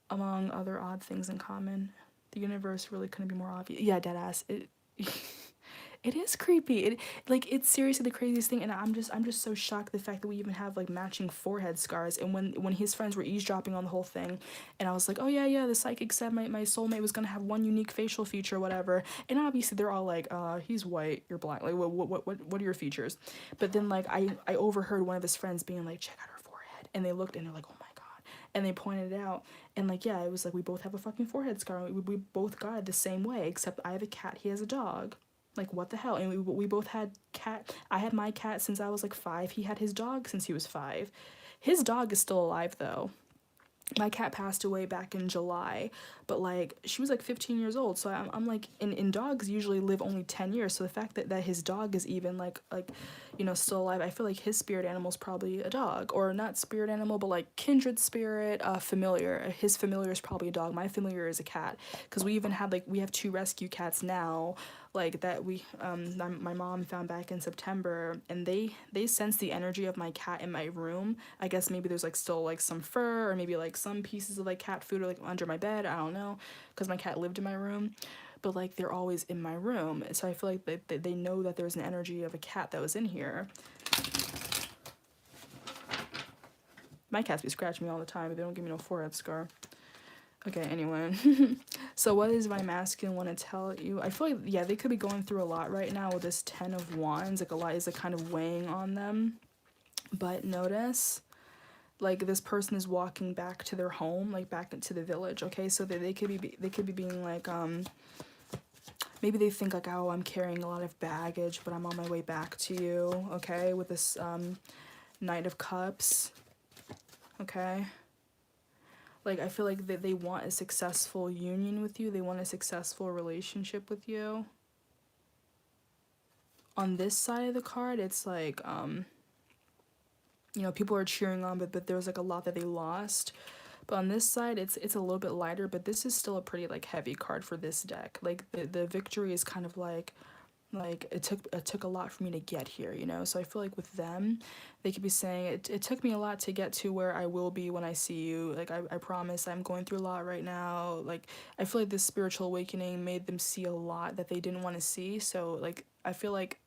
among other odd things in common. The universe really couldn't be more obvious. Yeah, deadass. It is creepy. It's seriously the craziest thing, and I'm just so shocked the fact that we even have like matching forehead scars. And when his friends were eavesdropping on the whole thing, and I was like, oh yeah, the psychic said my soulmate was gonna have one unique facial feature, whatever. And obviously they're all like, he's white, you're black. Like, what are your features? But then like I overheard one of his friends being like, check out her forehead, and they looked and they're like, oh my god, and they pointed it out, and like, yeah, it was like we both have a fucking forehead scar. We both got it the same way, except I have a cat, he has a dog. Like, what the hell? And we both had cat. I had my cat since I was like 5. He had his dog since he was 5. His dog is still alive though. My cat passed away back in July, but like she was like 15 years old. So I'm like, in dogs usually live only 10 years. So the fact that his dog is even like you know, still alive, I feel like his spirit animal is probably a dog, or not spirit animal, but like kindred spirit, familiar. His familiar is probably a dog. My familiar is a cat, because we even have we have 2 rescue cats now. like that my mom found back in September, and they sense the energy of my cat in my room. I guess maybe there's like still like some fur, or maybe like some pieces of like cat food or like under my bed, I don't know, because my cat lived in my room, but like they're always in my room, so I feel like they know that there's an energy of a cat that was in here. My cats be scratching me all the time, but they don't give me no forehead scar. Okay, anyway. So what does my masculine want to tell you? I feel like, yeah, they could be going through a lot right now with this 10 of Wands. Like, a lot is like kind of weighing on them. But notice, like, this person is walking back to their home, like back into the village, okay? So they could be being like, maybe they think like, oh, I'm carrying a lot of baggage, but I'm on my way back to you, okay? With this Knight of Cups, okay? Like, I feel like they want a successful union with you. They want a successful relationship with you. On this side of the card, it's like, you know, people are cheering on, but there's like a lot that they lost. But on this side, it's a little bit lighter, but this is still a pretty like heavy card for this deck. Like, the victory is kind of like it took a lot for me to get here, you know? So I feel like with them, they could be saying it took me a lot to get to where I will be when I see you. Like, I promise I'm going through a lot right now. Like, I feel like this spiritual awakening made them see a lot that they didn't want to see. So like, I feel like,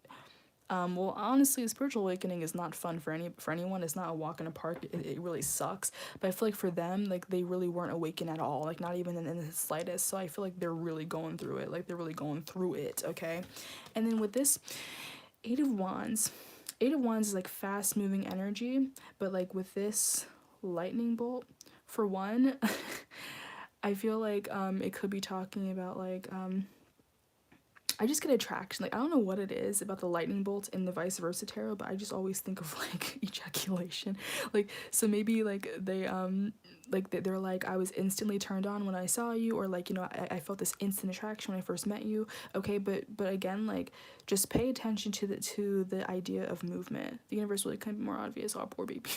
well, honestly, a spiritual awakening is not fun for anyone. It's not a walk in the park. It really sucks. But I feel like for them, like, they really weren't awakened at all. Like, not even in the slightest. So I feel like they're really going through it. Like, they're really going through it, okay? And then with this Eight of Wands is like fast moving energy. But like with this lightning bolt, for one, I feel like it could be talking about like I just get attraction. Like, I don't know what it is about the lightning bolts in the vice versa tarot, but I just always think of like ejaculation. Like, so maybe like they're like, I was instantly turned on when I saw you, or like, you know, I felt this instant attraction when I first met you. Okay, but again, like, just pay attention to the idea of movement. The universe really couldn't be more obvious. Oh, poor baby.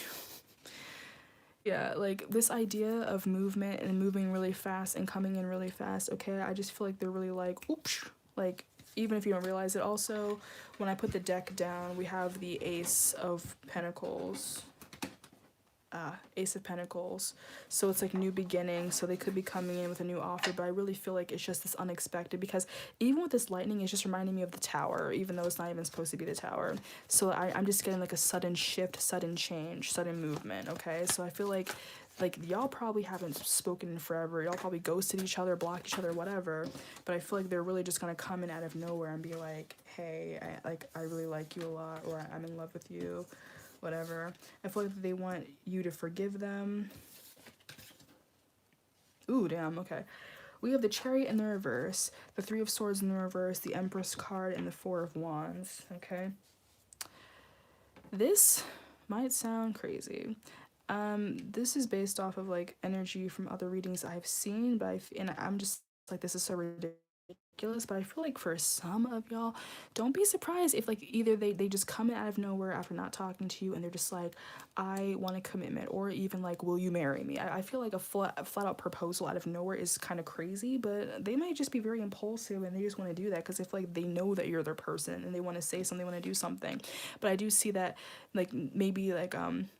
Yeah, like this idea of movement and moving really fast and coming in really fast, okay? I just feel like they're really like, oops, like, even if you don't realize it. Also, when I put the deck down, we have the Ace of Pentacles. Ace of Pentacles. So it's like new beginning. So they could be coming in with a new offer, but I really feel like it's just this unexpected, because even with this lightning, it's just reminding me of the Tower, even though it's not even supposed to be the Tower. So I'm just getting like a sudden shift, sudden change, sudden movement, okay? So I feel like y'all probably haven't spoken in forever. Y'all probably ghosted each other, blocked each other, whatever. But I feel like they're really just gonna come in out of nowhere and be like, hey, I really like you a lot, or I'm in love with you, whatever. I feel like they want you to forgive them. Ooh, damn, okay. We have the Chariot in the reverse, the Three of Swords in the reverse, the Empress card, and the Four of Wands, okay? This might sound crazy. This is based off of like energy from other readings I've seen, but I'm just like, this is so ridiculous, but I feel like for some of y'all, don't be surprised if like either they just come in out of nowhere after not talking to you and they're just like, I want a commitment, or even like, will you marry me? I feel like a flat out proposal out of nowhere is kind of crazy, but they might just be very impulsive and they just want to do that because if like they know that you're their person and they want to say something, they want to do something. But I do see that like maybe like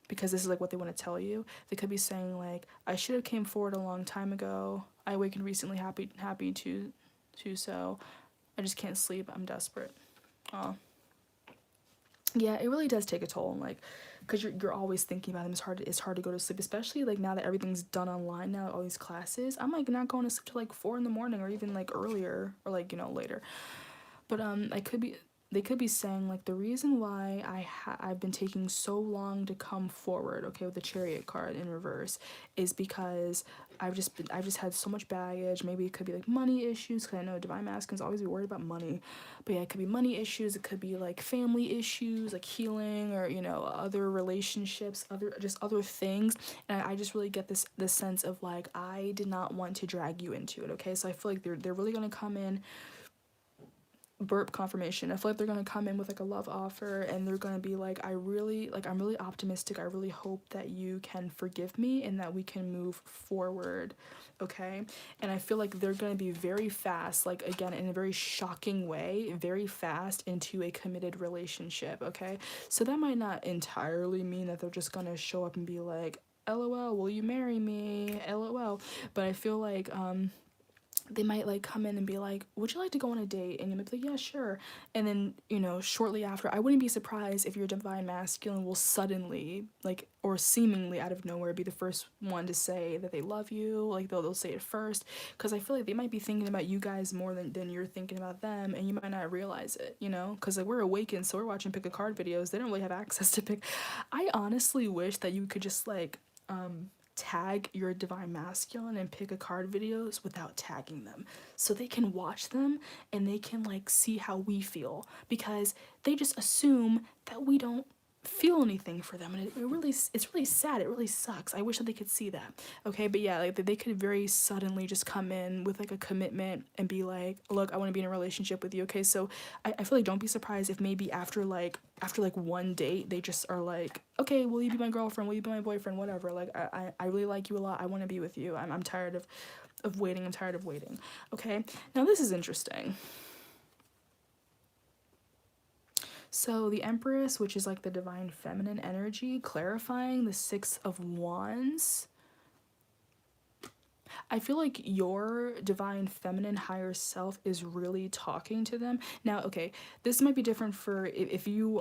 because this is like what they want to tell you, they could be saying like, I should have came forward a long time ago. I awakened recently, happy to so I just can't sleep. I'm desperate. Oh, yeah, it really does take a toll, like, because you're always thinking about them. It's hard to go to sleep, especially like now that everything's done online now, all these classes. I'm like not going to sleep till like 4 in the morning, or even like earlier, or like, you know, later. But they could be saying like, the reason why I've been taking so long to come forward, okay, with the Chariot card in reverse, is because I've just had so much baggage. Maybe it could be like money issues, because I know Divine Masculines always be worried about money. But yeah, it could be money issues, it could be like family issues, like healing, or, you know, other relationships, other things. And I just really get this sense of like, I did not want to drag you into it, okay? So I feel like they're really gonna come in burp confirmation. I feel like they're gonna come in with like a love offer, and they're gonna be like, I'm really optimistic. I really hope that you can forgive me and that we can move forward. Okay. And I feel like they're gonna be very fast, like again in a very shocking way, very fast into a committed relationship. Okay. So that might not entirely mean that they're just gonna show up and be like, LOL, will you marry me? LOL. But I feel like they might like come in and be like, would you like to go on a date? And you might be like, yeah, sure. And then, you know, shortly after, I wouldn't be surprised if your divine masculine will suddenly, like, or seemingly out of nowhere, be the first one to say that they love you. Like they'll say it first, because I feel like they might be thinking about you guys more than you're thinking about them, and you might not realize it, you know, because like we're awakened, so we're watching pick a card videos. They don't really have access to pick. I honestly wish that you could just like tag your divine masculine and pick a card videos without tagging them, so they can watch them and they can like see how we feel, because they just assume that we don't feel anything for them, and it's really sad. It really sucks. I wish that they could see that. Okay, but yeah, like they could very suddenly just come in with like a commitment and be like, look, I want to be in a relationship with you. Okay, so I feel like don't be surprised if maybe after like one date they just are like, okay, will you be my girlfriend, will you be my boyfriend, whatever, like I really like you a lot, I want to be with you, I'm tired of waiting, I'm tired of waiting. Okay, now this is interesting. So the Empress, which is like the divine feminine energy, clarifying the Six of Wands. I feel like your divine feminine higher self is really talking to them. Now, okay, this might be different for if you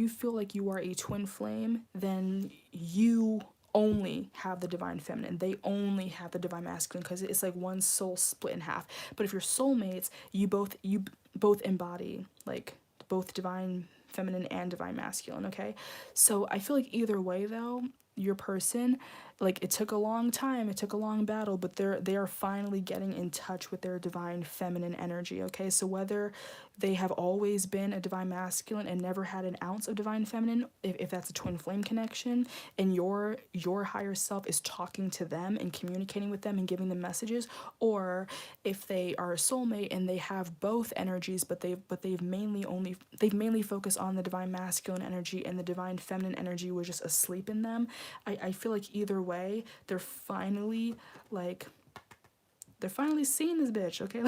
feel like you are a twin flame, then you only have the divine feminine. They only have the divine masculine, because it's like one soul split in half. But if you're soulmates, you both embody like both divine feminine and divine masculine. Okay, so I feel like either way though, your person, like it took a long time, it took a long battle, but they are finally getting in touch with their divine feminine energy. Okay, so whether they have always been a divine masculine and never had an ounce of divine feminine, if that's a twin flame connection, and your higher self is talking to them and communicating with them and giving them messages, or if they are a soulmate and they have both energies, but they've mainly focused on the divine masculine energy, and the divine feminine energy was just asleep in them. I feel like either way, they're finally seeing this bitch, okay?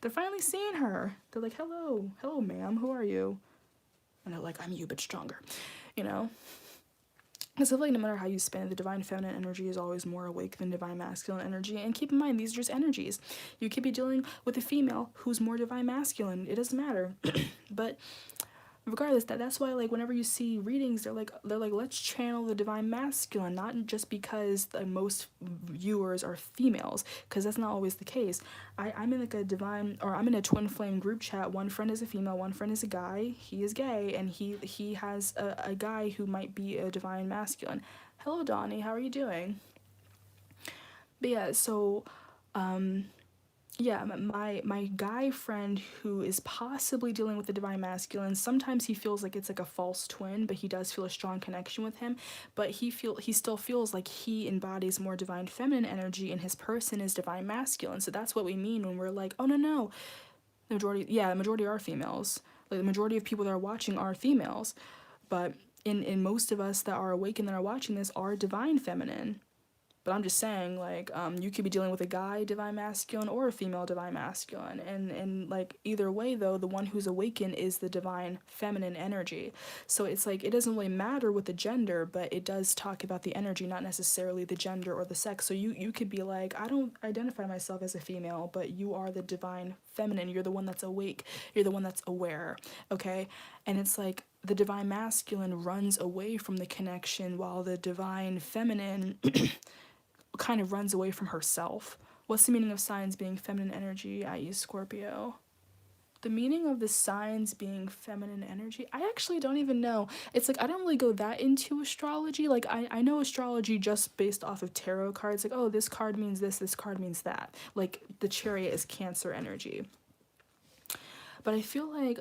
They're finally seeing her. They're like, hello, ma'am, who are you? And they're like, I'm you, but stronger, you know? Because I feel like no matter how you spin it, the divine feminine energy is always more awake than divine masculine energy. And keep in mind, these are just energies. You could be dealing with a female who's more divine masculine. It doesn't matter. But regardless, that's why like whenever you see readings, they're like let's channel the divine masculine, not just because most viewers are females, because that's not always the case. I'm in like I'm in a twin flame group chat. One friend is a female, one friend is a guy. He is gay, and he has a guy who might be a divine masculine. Hello Donnie, how are you doing? But yeah, so yeah, my guy friend who is possibly dealing with the divine masculine, sometimes he feels like it's like a false twin, but he does feel a strong connection with him. But he still feels like he embodies more divine feminine energy, and his person is divine masculine. So that's what we mean when we're like, oh no, the majority are females. Like the majority of people that are watching are females, but in most of us that are awake and that are watching this are divine feminine. But I'm just saying, like, you could be dealing with a guy divine masculine or a female divine masculine. And like, either way, though, the one who's awakened is the divine feminine energy. So it's like, it doesn't really matter with the gender, but it does talk about the energy, not necessarily the gender or the sex. So you could be like, I don't identify myself as a female, but you are the divine feminine. You're the one that's awake. You're the one that's aware. Okay? And it's like, the divine masculine runs away from the connection, while the divine feminine kind of runs away from herself. What's the meaning of signs being feminine energy, i.e. Scorpio? The meaning of the signs being feminine energy, I actually don't even know. It's like, I don't really go that into astrology. Like, I know astrology just based off of tarot cards. Like, oh, this card means this card means that. Like, the Chariot is Cancer energy. But I feel like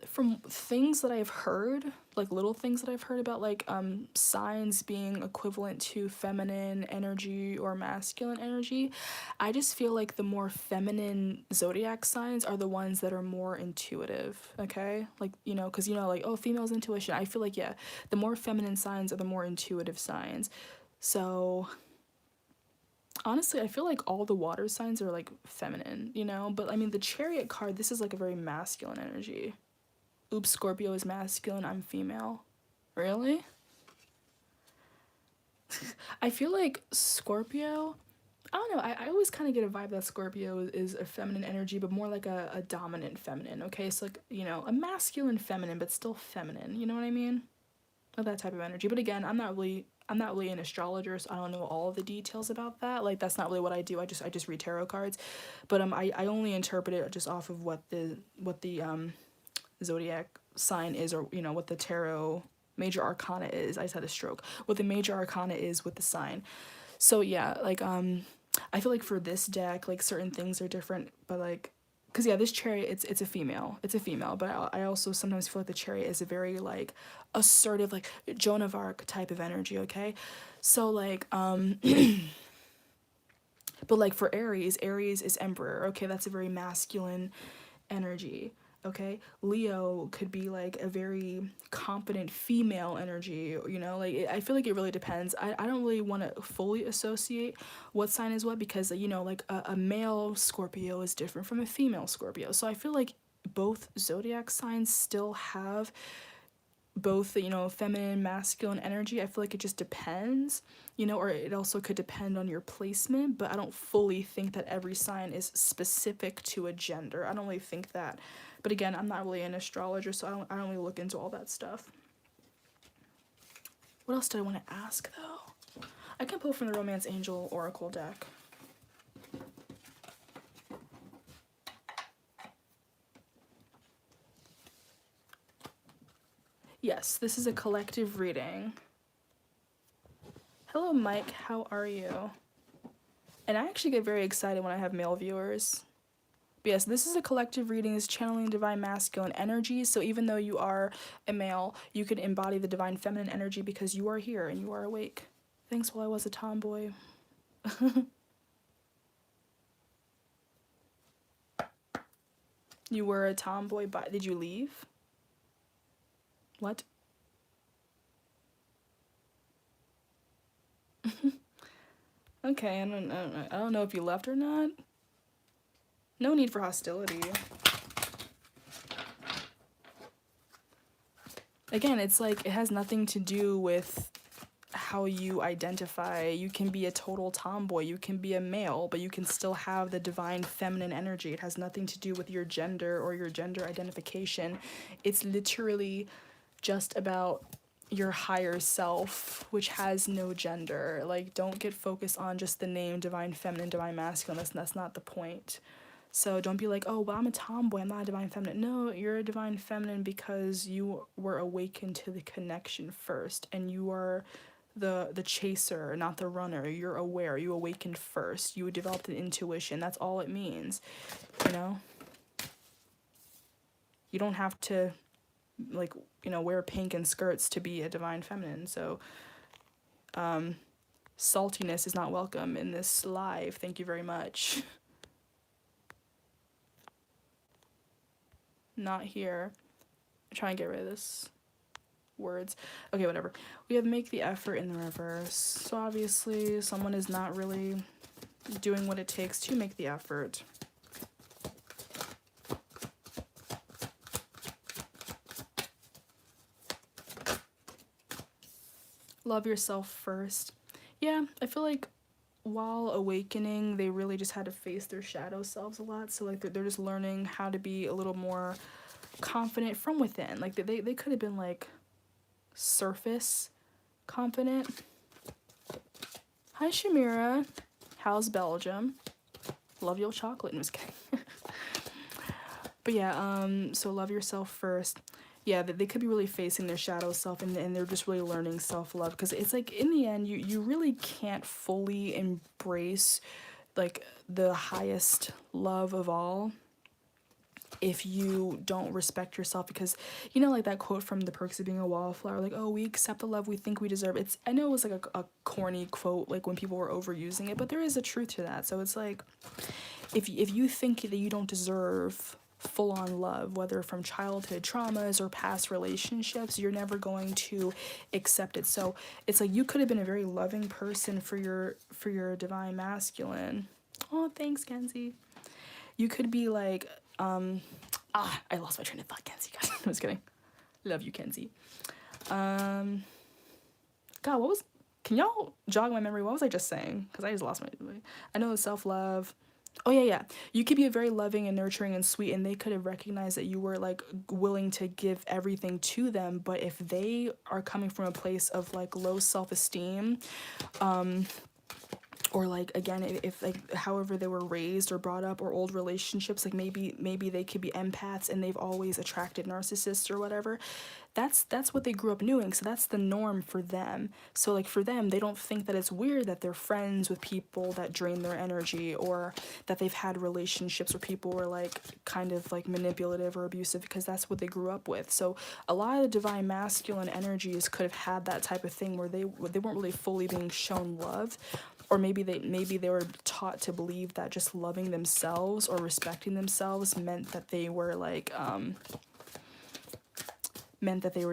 from things that I've heard, like little things that I've heard about like signs being equivalent to feminine energy or masculine energy, I just feel like the more feminine zodiac signs are the ones that are more intuitive, okay? Like, you know, cuz you know like oh, females intuition. I feel like yeah, the more feminine signs are the more intuitive signs. So honestly, I feel like all the water signs are like feminine, you know? But I mean, the Chariot card, this is like a very masculine energy. Oops, Scorpio is masculine, I'm female. Really? I feel like Scorpio, I don't know, I always kind of get a vibe that Scorpio is a feminine energy, but more like a dominant feminine, okay? So, like, you know, a masculine feminine, but still feminine, you know what I mean? Of that type of energy. But again, I'm not really an astrologer, so I don't know all of the details about that. Like that's not really what I do. I just read tarot cards. But I only interpret it just off of what the zodiac sign is, or you know, what the tarot major arcana is. I just had a stroke. What the major arcana is with the sign. So yeah, like I feel like for this deck, like certain things are different, but like because yeah, this Chariot, it's a female, but I also sometimes feel like the Chariot is a very like assertive, like Joan of Arc type of energy, okay? So like but like for Aries is Emperor, okay? That's a very masculine energy, okay? Leo could be like a very confident female energy, you know? Like I feel like it really depends. I don't really want to fully associate what sign is what, because you know, like a male Scorpio is different from a female Scorpio. So I feel like both zodiac signs still have both the, you know, feminine masculine energy. I feel like it just depends, you know, or it also could depend on your placement, but I don't fully think that every sign is specific to a gender. I don't really think that. But again, I'm not really an astrologer, so I don't really look into all that stuff. What else did I want to ask though? I can pull from the Romance Angel Oracle deck. Yes, this is a collective reading. Hello, Mike. How are you? And I actually get very excited when I have male viewers. But yes, this is a collective reading. Is channeling divine masculine energy. So even though you are a male, you can embody the divine feminine energy because you are here and you are awake. Thanks while I was a tomboy. You were a tomboy, but did you leave? What? Okay, I don't know if you left or not. No need for hostility. Again, it's like it has nothing to do with how you identify. You can be a total tomboy, you can be a male, but you can still have the divine feminine energy. It has nothing to do with your gender or your gender identification. It's literally just about your higher self, which has no gender. Like, don't get focused on just the name divine feminine, divine masculine. That's not the point. So don't be like, oh, well, I'm a tomboy, I'm not a divine feminine. No, you're a divine feminine because you were awakened to the connection first, and you are the chaser, not the runner. You're aware, you awakened first, you developed an intuition. That's all it means, you know? You don't have to, like, you know, wear pink and skirts to be a divine feminine. So saltiness is not welcome in this live. Thank you very much. Not here. I'm trying to get rid of this words. Okay, whatever. We have make the effort in the reverse. So obviously someone is not really doing what it takes to make the effort. Love yourself first. Yeah, I feel like while awakening, they really just had to face their shadow selves a lot. So like they're just learning how to be a little more confident from within. Like they could have been like surface confident. Hi Shamira. How's Belgium? Love your chocolate. I'm just kidding. But yeah, so love yourself first. Yeah, they could be really facing their shadow self, and they're just really learning self-love, because it's like in the end you really can't fully embrace like the highest love of all if you don't respect yourself, because you know, like that quote from The Perks of Being a Wallflower, like, oh, we accept the love we think we deserve. It's, I know it was like a corny quote, like when people were overusing it, but there is a truth to that. So it's like, if you think that you don't deserve full-on love, whether from childhood traumas or past relationships, you're never going to accept it. So it's like, you could have been a very loving person for your divine masculine. Oh, thanks, Kenzie. You could be like, I lost my train of thought, Kenzie. God, I was kidding. Love you, Kenzie. God, what was? Can y'all jog my memory? What was I just saying? Because I just lost my. I know self-love. Oh yeah. You could be very loving and nurturing and sweet, and they could have recognized that you were like willing to give everything to them. But if they are coming from a place of like low self-esteem, or like, again, if like however they were raised or brought up, or old relationships, like maybe they could be empaths and they've always attracted narcissists or whatever. That's what they grew up knowing, so that's the norm for them. So like for them, they don't think that it's weird that they're friends with people that drain their energy, or that they've had relationships where people were like kind of like manipulative or abusive, because that's what they grew up with. So a lot of the divine masculine energies could have had that type of thing where they weren't really fully being shown love, or maybe they were taught to believe that just loving themselves or respecting themselves meant that they were like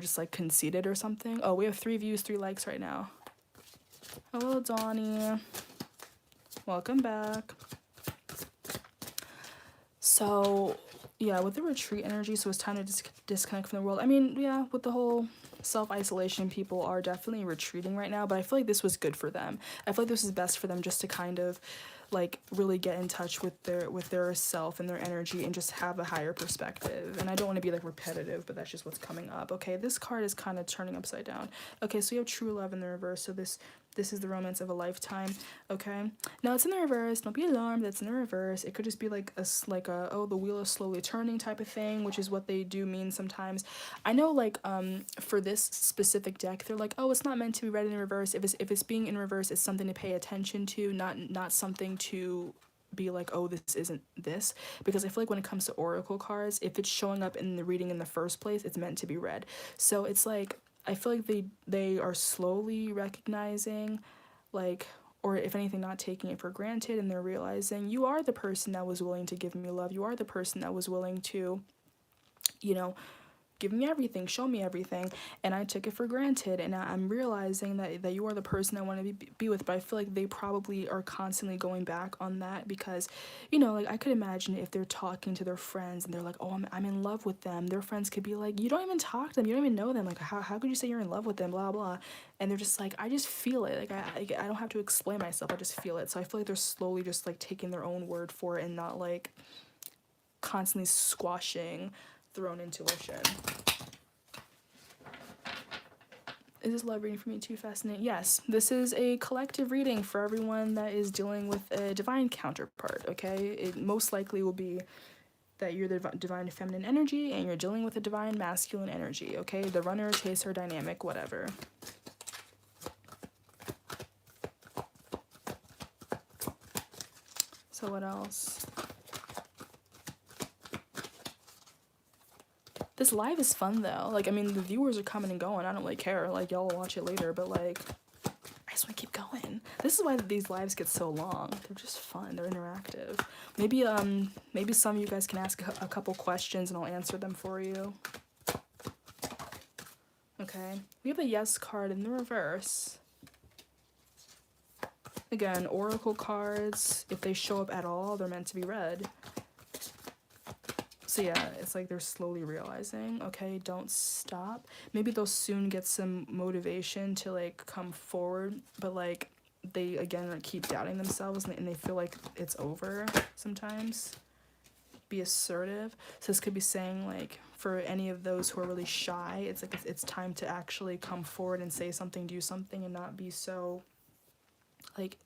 just like conceited or something. Oh, we have 3 views, 3 likes right now. Hello, Donnie. Welcome back. So yeah, with the retreat energy, so it's time to disconnect from the world. I mean, yeah, with the whole self-isolation, people are definitely retreating right now, but I feel like this was good for them. I feel like this is best for them, just to kind of like really get in touch with their self and their energy, and just have a higher perspective. And I don't want to be like repetitive, but that's just what's coming up. Okay, this card is kind of turning upside down. Okay, so you have true love in the reverse, so this is the romance of a lifetime. Okay, now it's in the reverse. Don't be alarmed, that's in the reverse. It could just be like a oh, the wheel is slowly turning type of thing, which is what they do mean sometimes. I know, like for this specific deck, they're like, oh, it's not meant to be read in reverse. If it's being in reverse, it's something to pay attention to, not something to be like, oh, this isn't this. Because I feel like when it comes to oracle cards, if it's showing up in the reading in the first place, it's meant to be read. So it's like, I feel like they are slowly recognizing, like, or if anything, not taking it for granted, and they're realizing, you are the person that was willing to give me love. You are the person that was willing to, you know, give me everything, show me everything, and I took it for granted, and I'm realizing that you are the person I want to be with. But I feel like they probably are constantly going back on that, because, you know, like I could imagine if they're talking to their friends and they're like, oh, I'm in love with them, their friends could be like, you don't even talk to them, you don't even know them, like how could you say you're in love with them, blah blah. And they're just like, I just feel it, like I don't have to explain myself, I just feel it. So I feel like they're slowly just like taking their own word for it, and not like constantly squashing their own intuition. Is this love reading for me too fascinating? Yes, this is a collective reading for everyone that is dealing with a divine counterpart, okay? It most likely will be that you're the divine feminine energy and you're dealing with a divine masculine energy, okay? The runner, chaser, dynamic, whatever. So what else? This live is fun though. Like, I mean, the viewers are coming and going. I don't really care. Like, y'all will watch it later, but like, I just want to keep going. This is why these lives get so long. They're just fun. They're interactive. Maybe some of you guys can ask a couple questions and I'll answer them for you. Okay. We have a yes card in the reverse. Again, oracle cards, if they show up at all, they're meant to be read. So yeah, it's like they're slowly realizing, okay, don't stop. Maybe they'll soon get some motivation to like come forward, but like they again keep doubting themselves, and they feel like it's over sometimes. Be assertive. So this could be saying, like, for any of those who are really shy, it's like it's time to actually come forward and say something, do something, and not be so like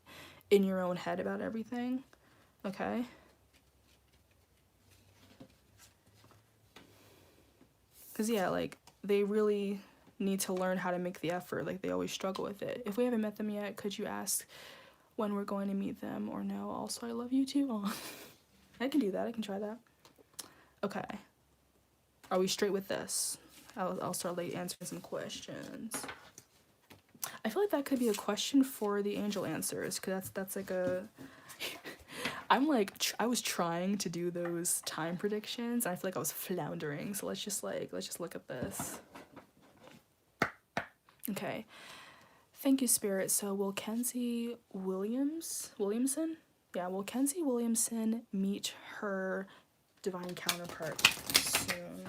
in your own head about everything. Okay. Because, yeah, like, they really need to learn how to make the effort. Like, they always struggle with it. If we haven't met them yet, could you ask when we're going to meet them, or no? Also, I love you too. Oh, I can do that. I can try that. Okay. Are we straight with this? I'll start like answering some questions. I feel like that could be a question for the angel answers, because that's like a I'm like I was trying to do those time predictions and I feel like I was floundering, so let's just look at this. Okay, thank you, Spirit. So will Kenzie Williamson, yeah, will Kenzie Williamson meet her divine counterpart soon?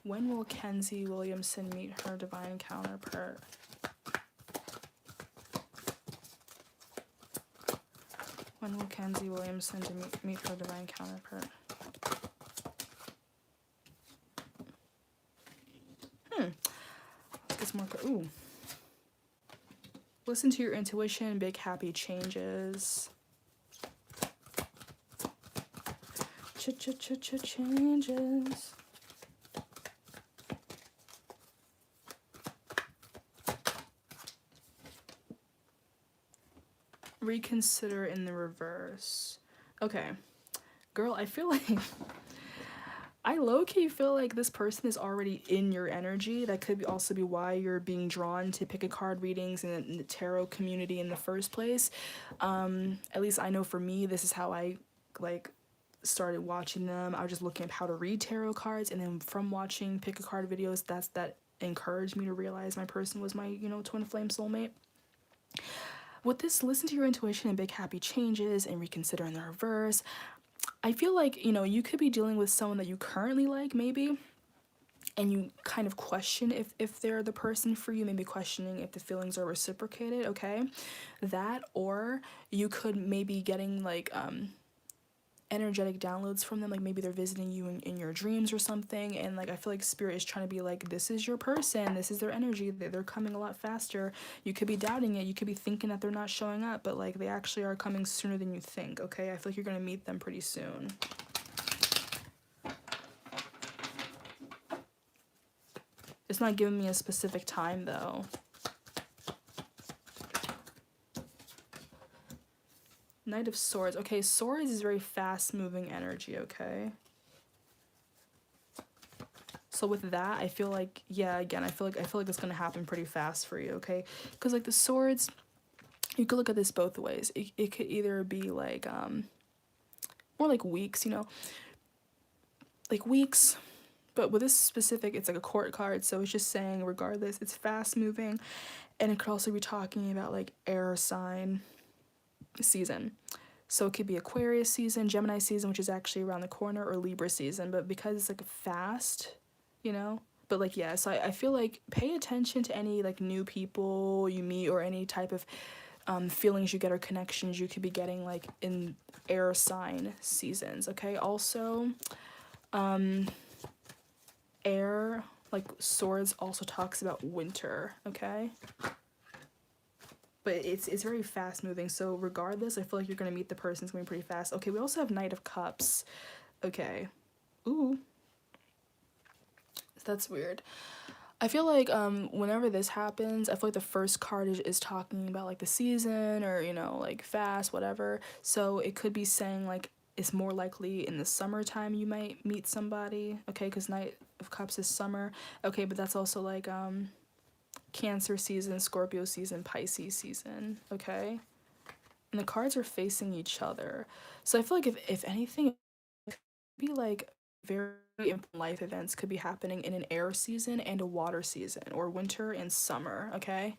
When will Kenzie Williamson meet her divine counterpart? When will Kenzie Williamson meet her divine counterpart? Let's get some more. Ooh. Listen to your intuition. Big happy changes. Changes. Reconsider in the reverse. Okay. Girl, I feel like I low-key feel like this person is already in your energy. That could also be why you're being drawn to pick a card readings in the tarot community in the first place. At least I know for me, this is how I like started watching them. I was just looking at how to read tarot cards, and then from watching pick a card videos, that encouraged me to realize my person was my, twin flame soulmate. With this, listen to your intuition and big happy changes and reconsider in the reverse. I feel like, you could be dealing with someone that you currently like, maybe, and you kind of question if they're the person for you, maybe questioning if the feelings are reciprocated, okay? That, or you could maybe getting, like, energetic downloads from them, like maybe they're visiting you in your dreams or something, and like I feel like Spirit is trying to be like, this is your person, this is their energy, they're coming a lot faster. You could be doubting it, you could be thinking that they're not showing up, but like they actually are coming sooner than you think, okay? I feel like you're gonna meet them pretty soon. It's not giving me a specific time though. Knight of Swords. Okay, Swords is very fast-moving energy, okay? So with that, I feel like, yeah, again, I feel like it's gonna happen pretty fast for you, okay? Because like the Swords, you could look at this both ways. It could either be like more like weeks, like weeks. But with this specific, it's like a court card, so it's just saying regardless, it's fast-moving, and it could also be talking about like air sign season. So it could be Aquarius season, Gemini season, which is actually around the corner, or Libra season, but because it's like fast, but like, yeah, so I feel like pay attention to any like new people you meet or any type of feelings you get or connections you could be getting like in air sign seasons, okay? Also, air, like Swords also talks about winter, okay? But it's very fast moving, so regardless, I feel like you're gonna meet the person. It's gonna be pretty fast. Okay, we also have Knight of Cups. Okay. Ooh. That's weird. I feel like whenever this happens, I feel like the first card is talking about like the season or, like fast, whatever. So it could be saying like it's more likely in the summertime you might meet somebody. Okay, because Knight of Cups is summer. Okay, but that's also like Cancer season, Scorpio season, Pisces season, okay? And the cards are facing each other. So I feel like if anything, it could be like very important life events could be happening in an air season and a water season, or winter and summer, okay?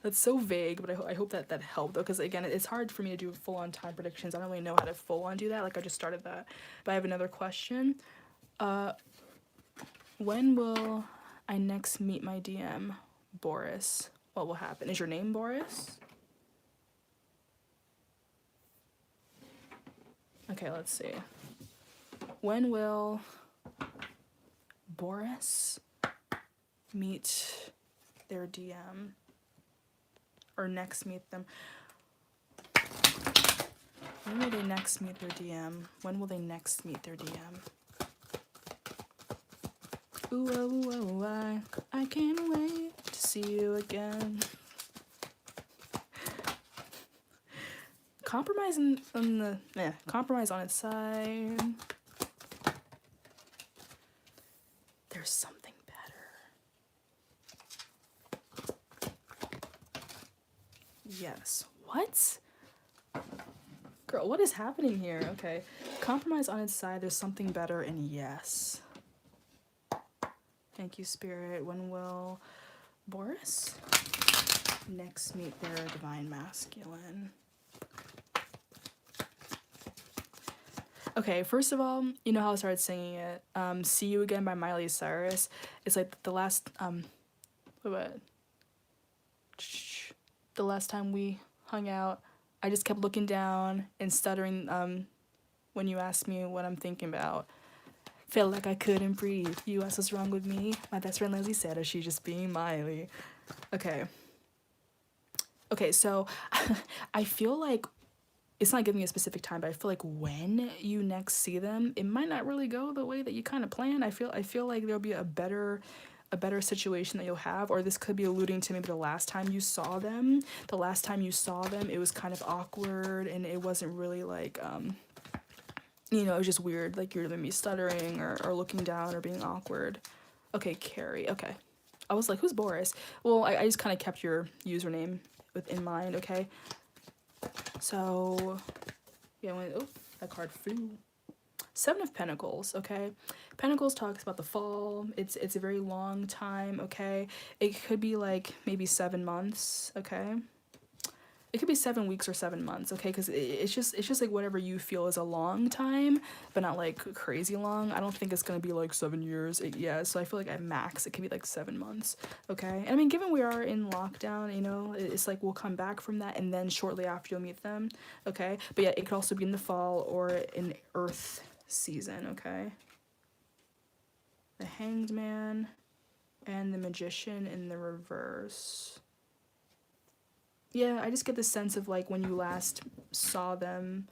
That's so vague, but I hope that helped, though, because again, it's hard for me to do full-on time predictions. I don't really know how to full-on do that, like I just started that. But I have another question. When will I next meet my DM, Boris? What will happen? Is your name Boris? Okay, let's see. When will Boris meet their DM? Or next meet them? When will they next meet their DM? When will they next meet their DM? Ooh, oh, oh, I can't wait to see you again. Compromise on its side. there's something better. Yes. What? Girl, what is happening here? Okay. Compromise on its side, there's something better, and yes. Thank you, Spirit. When will Boris next meet their divine masculine? Okay, first of all, you know how I started singing it. See You Again by Miley Cyrus. It's like the last what? The last time we hung out, I just kept looking down and stuttering when you asked me what I'm thinking about. Felt like I couldn't breathe. You asked what's wrong with me. My best friend Leslie said, is she just being Miley? Okay. Okay, so I feel like it's not giving you a specific time, but I feel like when you next see them, it might not really go the way that you kind of planned. I feel like there'll be a better situation that you'll have, or this could be alluding to maybe the last time you saw them. The last time you saw them, it was kind of awkward, and it wasn't really like you know, it was just weird, like you're maybe stuttering or looking down or being awkward. Okay, Carrie. Okay, I was like, who's Boris? Well, I just kind of kept your username in mind. Okay. So, yeah, that card flew. Seven of Pentacles, okay? Pentacles talks about the fall. It's a very long time, okay? It could be like maybe 7 months, okay? It could be 7 weeks or 7 months, okay? Because it's just like whatever you feel is a long time, but not like crazy long. I don't think it's gonna be like 7 years. Yeah, so I feel like at max it could be like 7 months, okay? And I mean, given we are in lockdown, you know, it's like we'll come back from that, and then shortly after you'll meet them, okay? But yeah, it could also be in the fall or in Earth season, okay? The Hanged Man and the Magician in the reverse. Yeah, I just get the sense of like when you last saw them,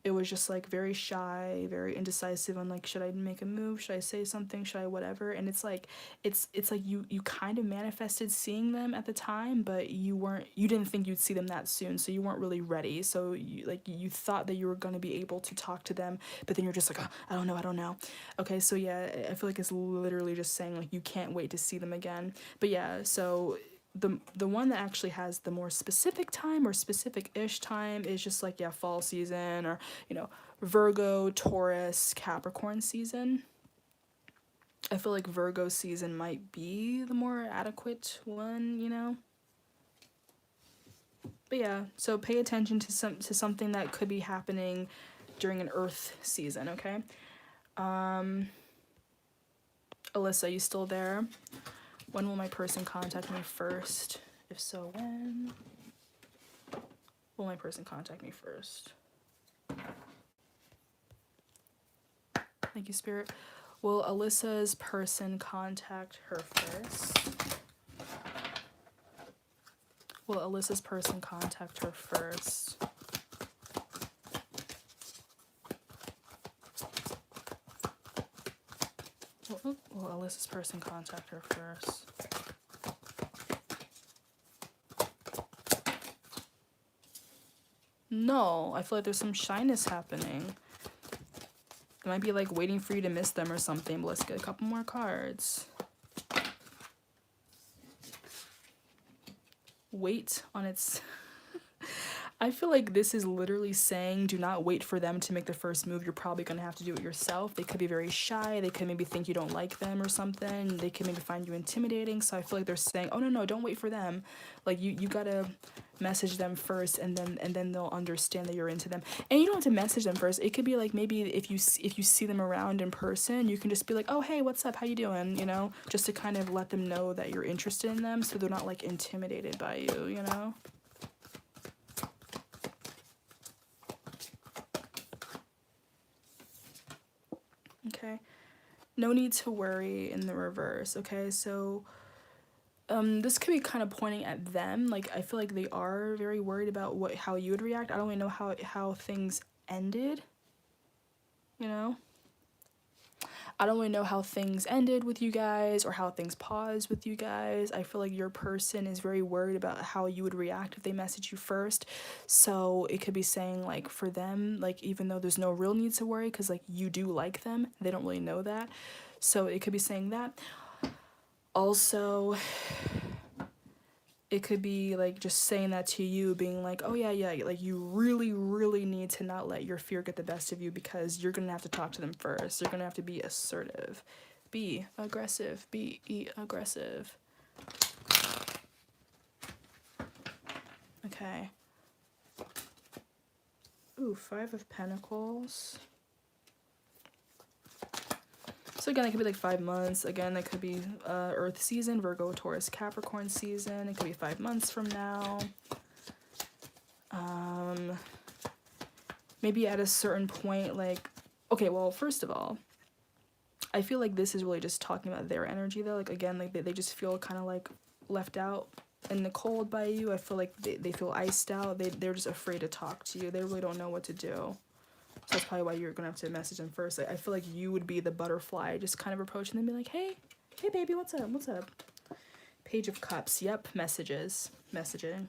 it was just like very shy, very indecisive on like, should I make a move? Should I say something? Should I whatever? And it's like you kind of manifested seeing them at the time, but you didn't think you'd see them that soon, so you weren't really ready. So you thought that you were gonna be able to talk to them, but then you're just like, oh, I don't know. Okay, so yeah, I feel like it's literally just saying like you can't wait to see them again. But yeah, so the one that actually has the more specific time or specific-ish time is just like, yeah, fall season, or, you know, Virgo, Taurus, Capricorn season. I feel like Virgo season might be the more adequate one, you know? But yeah, so pay attention to something that could be happening during an Earth season, okay? Alyssa, you still there? When will my person contact me first? If so, when will my person contact me first? Thank you, Spirit. Will Alyssa's person contact her first? Will Alyssa's person contact her first? Will Alyssa's person contact her first? No, I feel like there's some shyness happening. It might be like waiting for you to miss them or something, but let's get a couple more cards. Wait on its... I feel like this is literally saying do not wait for them to make the first move. You're probably going to have to do it yourself. They could be very shy. They could maybe think you don't like them or something. They could maybe find you intimidating. So I feel like they're saying, oh, no, don't wait for them. Like, you got to message them first, and then they'll understand that you're into them. And you don't have to message them first. It could be like maybe if you see them around in person, you can just be like, oh, hey, what's up? How you doing? You know, just to kind of let them know that you're interested in them, so they're not like intimidated by you, you know? Okay, no need to worry in the reverse. Okay, so this could be kind of pointing at them. Like, I feel like they are very worried about how you would react. I don't really know how things ended, you know? I don't really know how things ended with you guys or how things paused with you guys. I feel like your person is very worried about how you would react if they message you first. So it could be saying, like, for them, like, even though there's no real need to worry because, like, you do like them, they don't really know that. So it could be saying that. Also, it could be like just saying that to you, being like, oh yeah, yeah, like you really, really need to not let your fear get the best of you, because you're gonna have to talk to them first. You're gonna have to be assertive, be aggressive, be aggressive. Okay. Ooh, 5 of Pentacles. So again, it could be like 5 months. Again, it could be Earth season, Virgo, Taurus, Capricorn season. It could be 5 months from now. Maybe at a certain point, like, okay, well, first of all, I feel like this is really just talking about their energy, though. Like, again, like they just feel kind of like left out in the cold by you. I feel like they feel iced out. They're just afraid to talk to you. They really don't know what to do. So that's probably why you're gonna have to message them first. I feel like you would be the butterfly, just kind of approaching them, be like, hey baby, what's up, what's up? Page of Cups. Yep, messaging.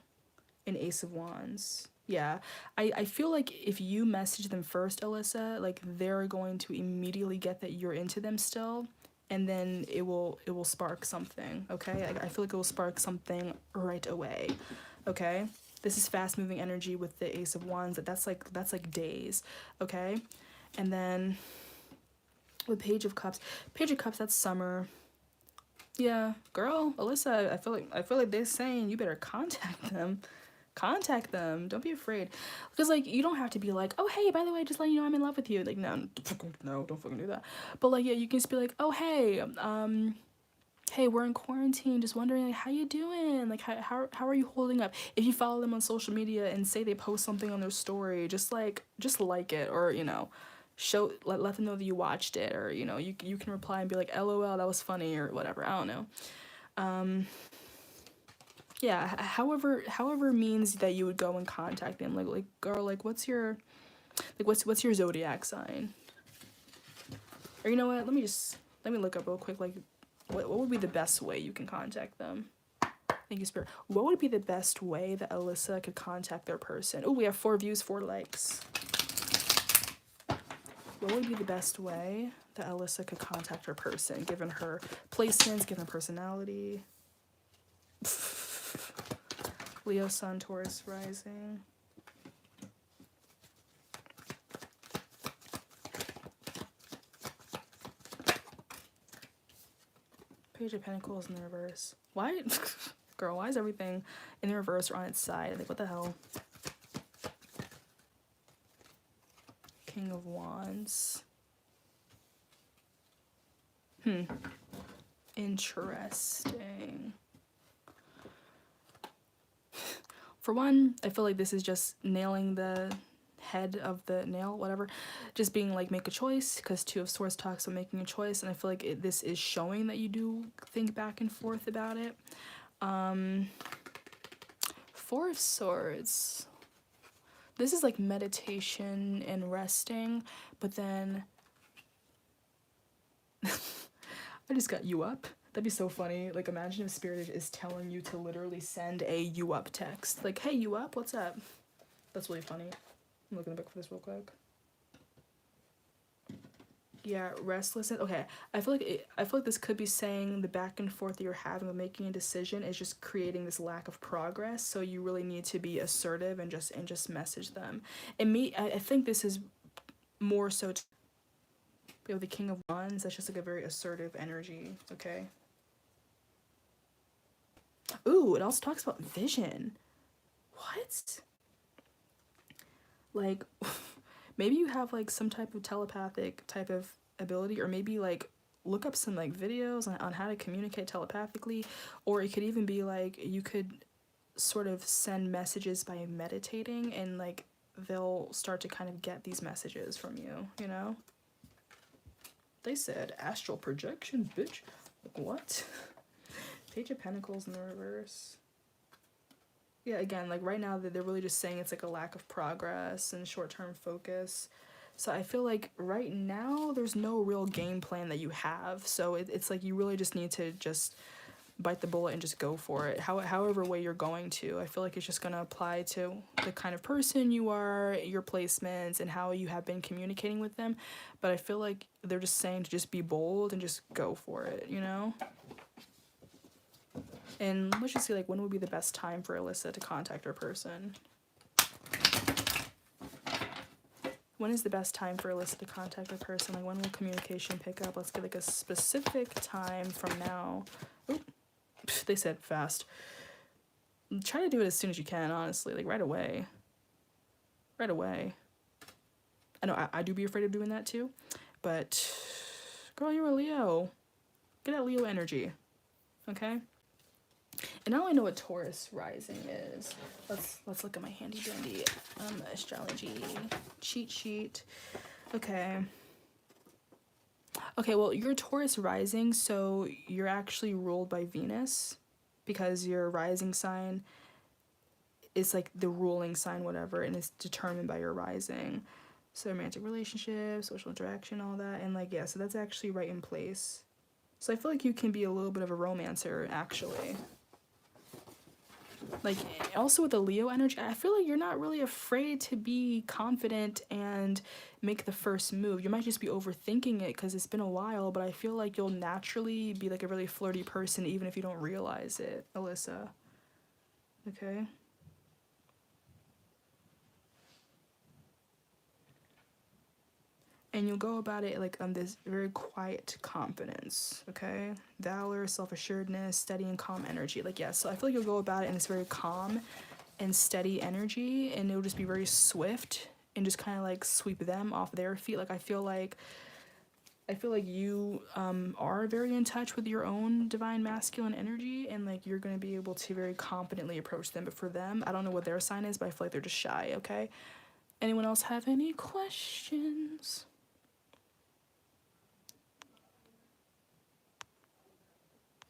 An Ace of Wands. Yeah, I feel like if you message them first, Alyssa, like they're going to immediately get that you're into them still, and then it will spark something. Okay, I feel like it will spark something right away. Okay, this is fast moving energy with the Ace of Wands. That's like days. Okay, and then with Page of Cups, that's summer. Yeah, girl, Alyssa, I feel like they're saying you better contact them. Contact them. Don't be afraid. Because, like, you don't have to be like, oh, hey, by the way, just letting you know I'm in love with you. Like, no, don't fucking do that. But, like, yeah, you can just be like, oh, hey, hey, we're in quarantine. Just wondering, like, how you doing? Like, how are you holding up? If you follow them on social media and say they post something on their story, just like it, or, you know, let them know that you watched it, or, you know, you can reply and be like, LOL, that was funny, or whatever. I don't know. Yeah, however means that you would go and contact them. Like girl, like what's your zodiac sign? Or you know what? Let me look up real quick. Like, what would be the best way you can contact them? Thank you, Spirit. What would be the best way that Alyssa could contact their person? Oh, we have 4 views, 4 likes. What would be the best way that Alyssa could contact her person, given her placements, given her personality? Leo, Sun, Taurus, rising. Page of Pentacles in the reverse. Why? Girl, why is everything in the reverse or on its side? Like, what the hell? King of Wands. Interesting. For one, I feel like this is just nailing the head of the nail, whatever. Just being like, make a choice, because 2 of Swords talks about making a choice, and I feel like this is showing that you do think back and forth about it. 4 of Swords. This is like meditation and resting, but then I just got you up. That'd be so funny. Like, imagine if Spirit is telling you to literally send a you up text. Like, hey, you up? What's up? That's really funny. I'm looking back for this real quick. Yeah, restless. Okay, I feel like this could be saying the back and forth that you're having with making a decision is just creating this lack of progress. So you really need to be assertive and just message them. And I think this is more so. You know, the King of Wands. That's just like a very assertive energy. Okay. Ooh, it also talks about vision. What? Like, maybe you have like some type of telepathic type of ability, or maybe like look up some like videos on how to communicate telepathically, or it could even be like you could sort of send messages by meditating, and like they'll start to kind of get these messages from you, you know? They said astral projection, bitch. Like, what? Page of Pentacles in the reverse. Yeah, again, like right now they're really just saying it's like a lack of progress and short-term focus. So I feel like right now there's no real game plan that you have. So it's like you really just need to just bite the bullet and just go for it. However way you're going to. I feel like it's just going to apply to the kind of person you are, your placements, and how you have been communicating with them. But I feel like they're just saying to just be bold and just go for it, you know? And let's just see, like, when would be the best time for Alyssa to contact her person? When is the best time for Alyssa to contact her person? Like, when will communication pick up? Let's get, like, a specific time from now. Oop. They said fast. Try to do it as soon as you can, honestly. Like, right away. Right away. I know I do be afraid of doing that, too. But, girl, you're a Leo. Get that Leo energy. Okay? And now I know what Taurus rising is. Let's look at my handy dandy astrology cheat sheet. Okay, well, you're Taurus rising, so you're actually ruled by Venus, because your rising sign is like the ruling sign, whatever, and it's determined by your rising. So romantic relationships, social interaction, all that, and like, yeah, so that's actually right in place. So I feel like you can be a little bit of a romancer, actually. Like, also with the Leo energy, I feel like you're not really afraid to be confident and make the first move. You might just be overthinking it because it's been a while, but I feel like you'll naturally be like a really flirty person even if you don't realize it, Alyssa. Okay? And you'll go about it like this very quiet confidence, okay? Valor, self-assuredness, steady and calm energy. Like, yeah, so I feel like you'll go about it in this very calm and steady energy, and it'll just be very swift and just kind of like sweep them off their feet. Like, I feel like you are very in touch with your own divine masculine energy, and like you're going to be able to very confidently approach them. But for them, I don't know what their sign is, but I feel like they're just shy, okay? Anyone else have any questions?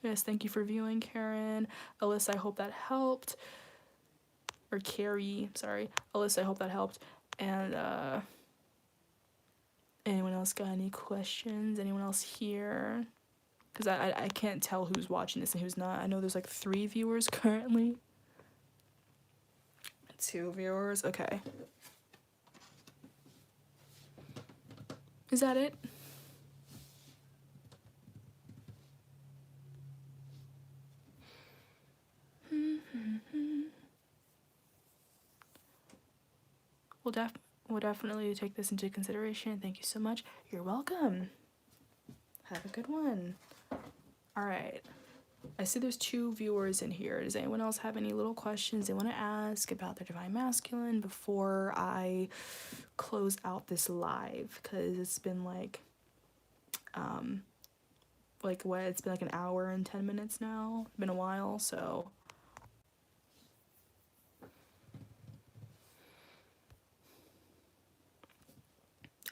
Yes, thank you for viewing, Karen. Alyssa, I hope that helped. Or Carrie, sorry. Alyssa, I hope that helped. And anyone else got any questions? Anyone else here? Because I can't tell who's watching this and who's not. I know there's like 3 viewers currently. 2 viewers, okay. Is that it? We'll definitely take this into consideration. Thank you so much. You're welcome. Have a good one. All right. I see there's 2 viewers in here. Does anyone else have any little questions they want to ask about their divine masculine before I close out this live? Because it's been like what? It's been like an hour and 10 minutes now. It's been a while, so.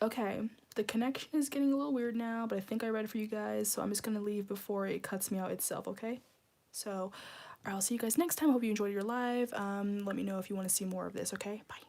Okay, the connection is getting a little weird now, but I think I read it for you guys, so I'm just gonna leave before it cuts me out itself, okay? So, I'll see you guys next time. Hope you enjoyed your live. Let me know if you want to see more of this, okay? Bye.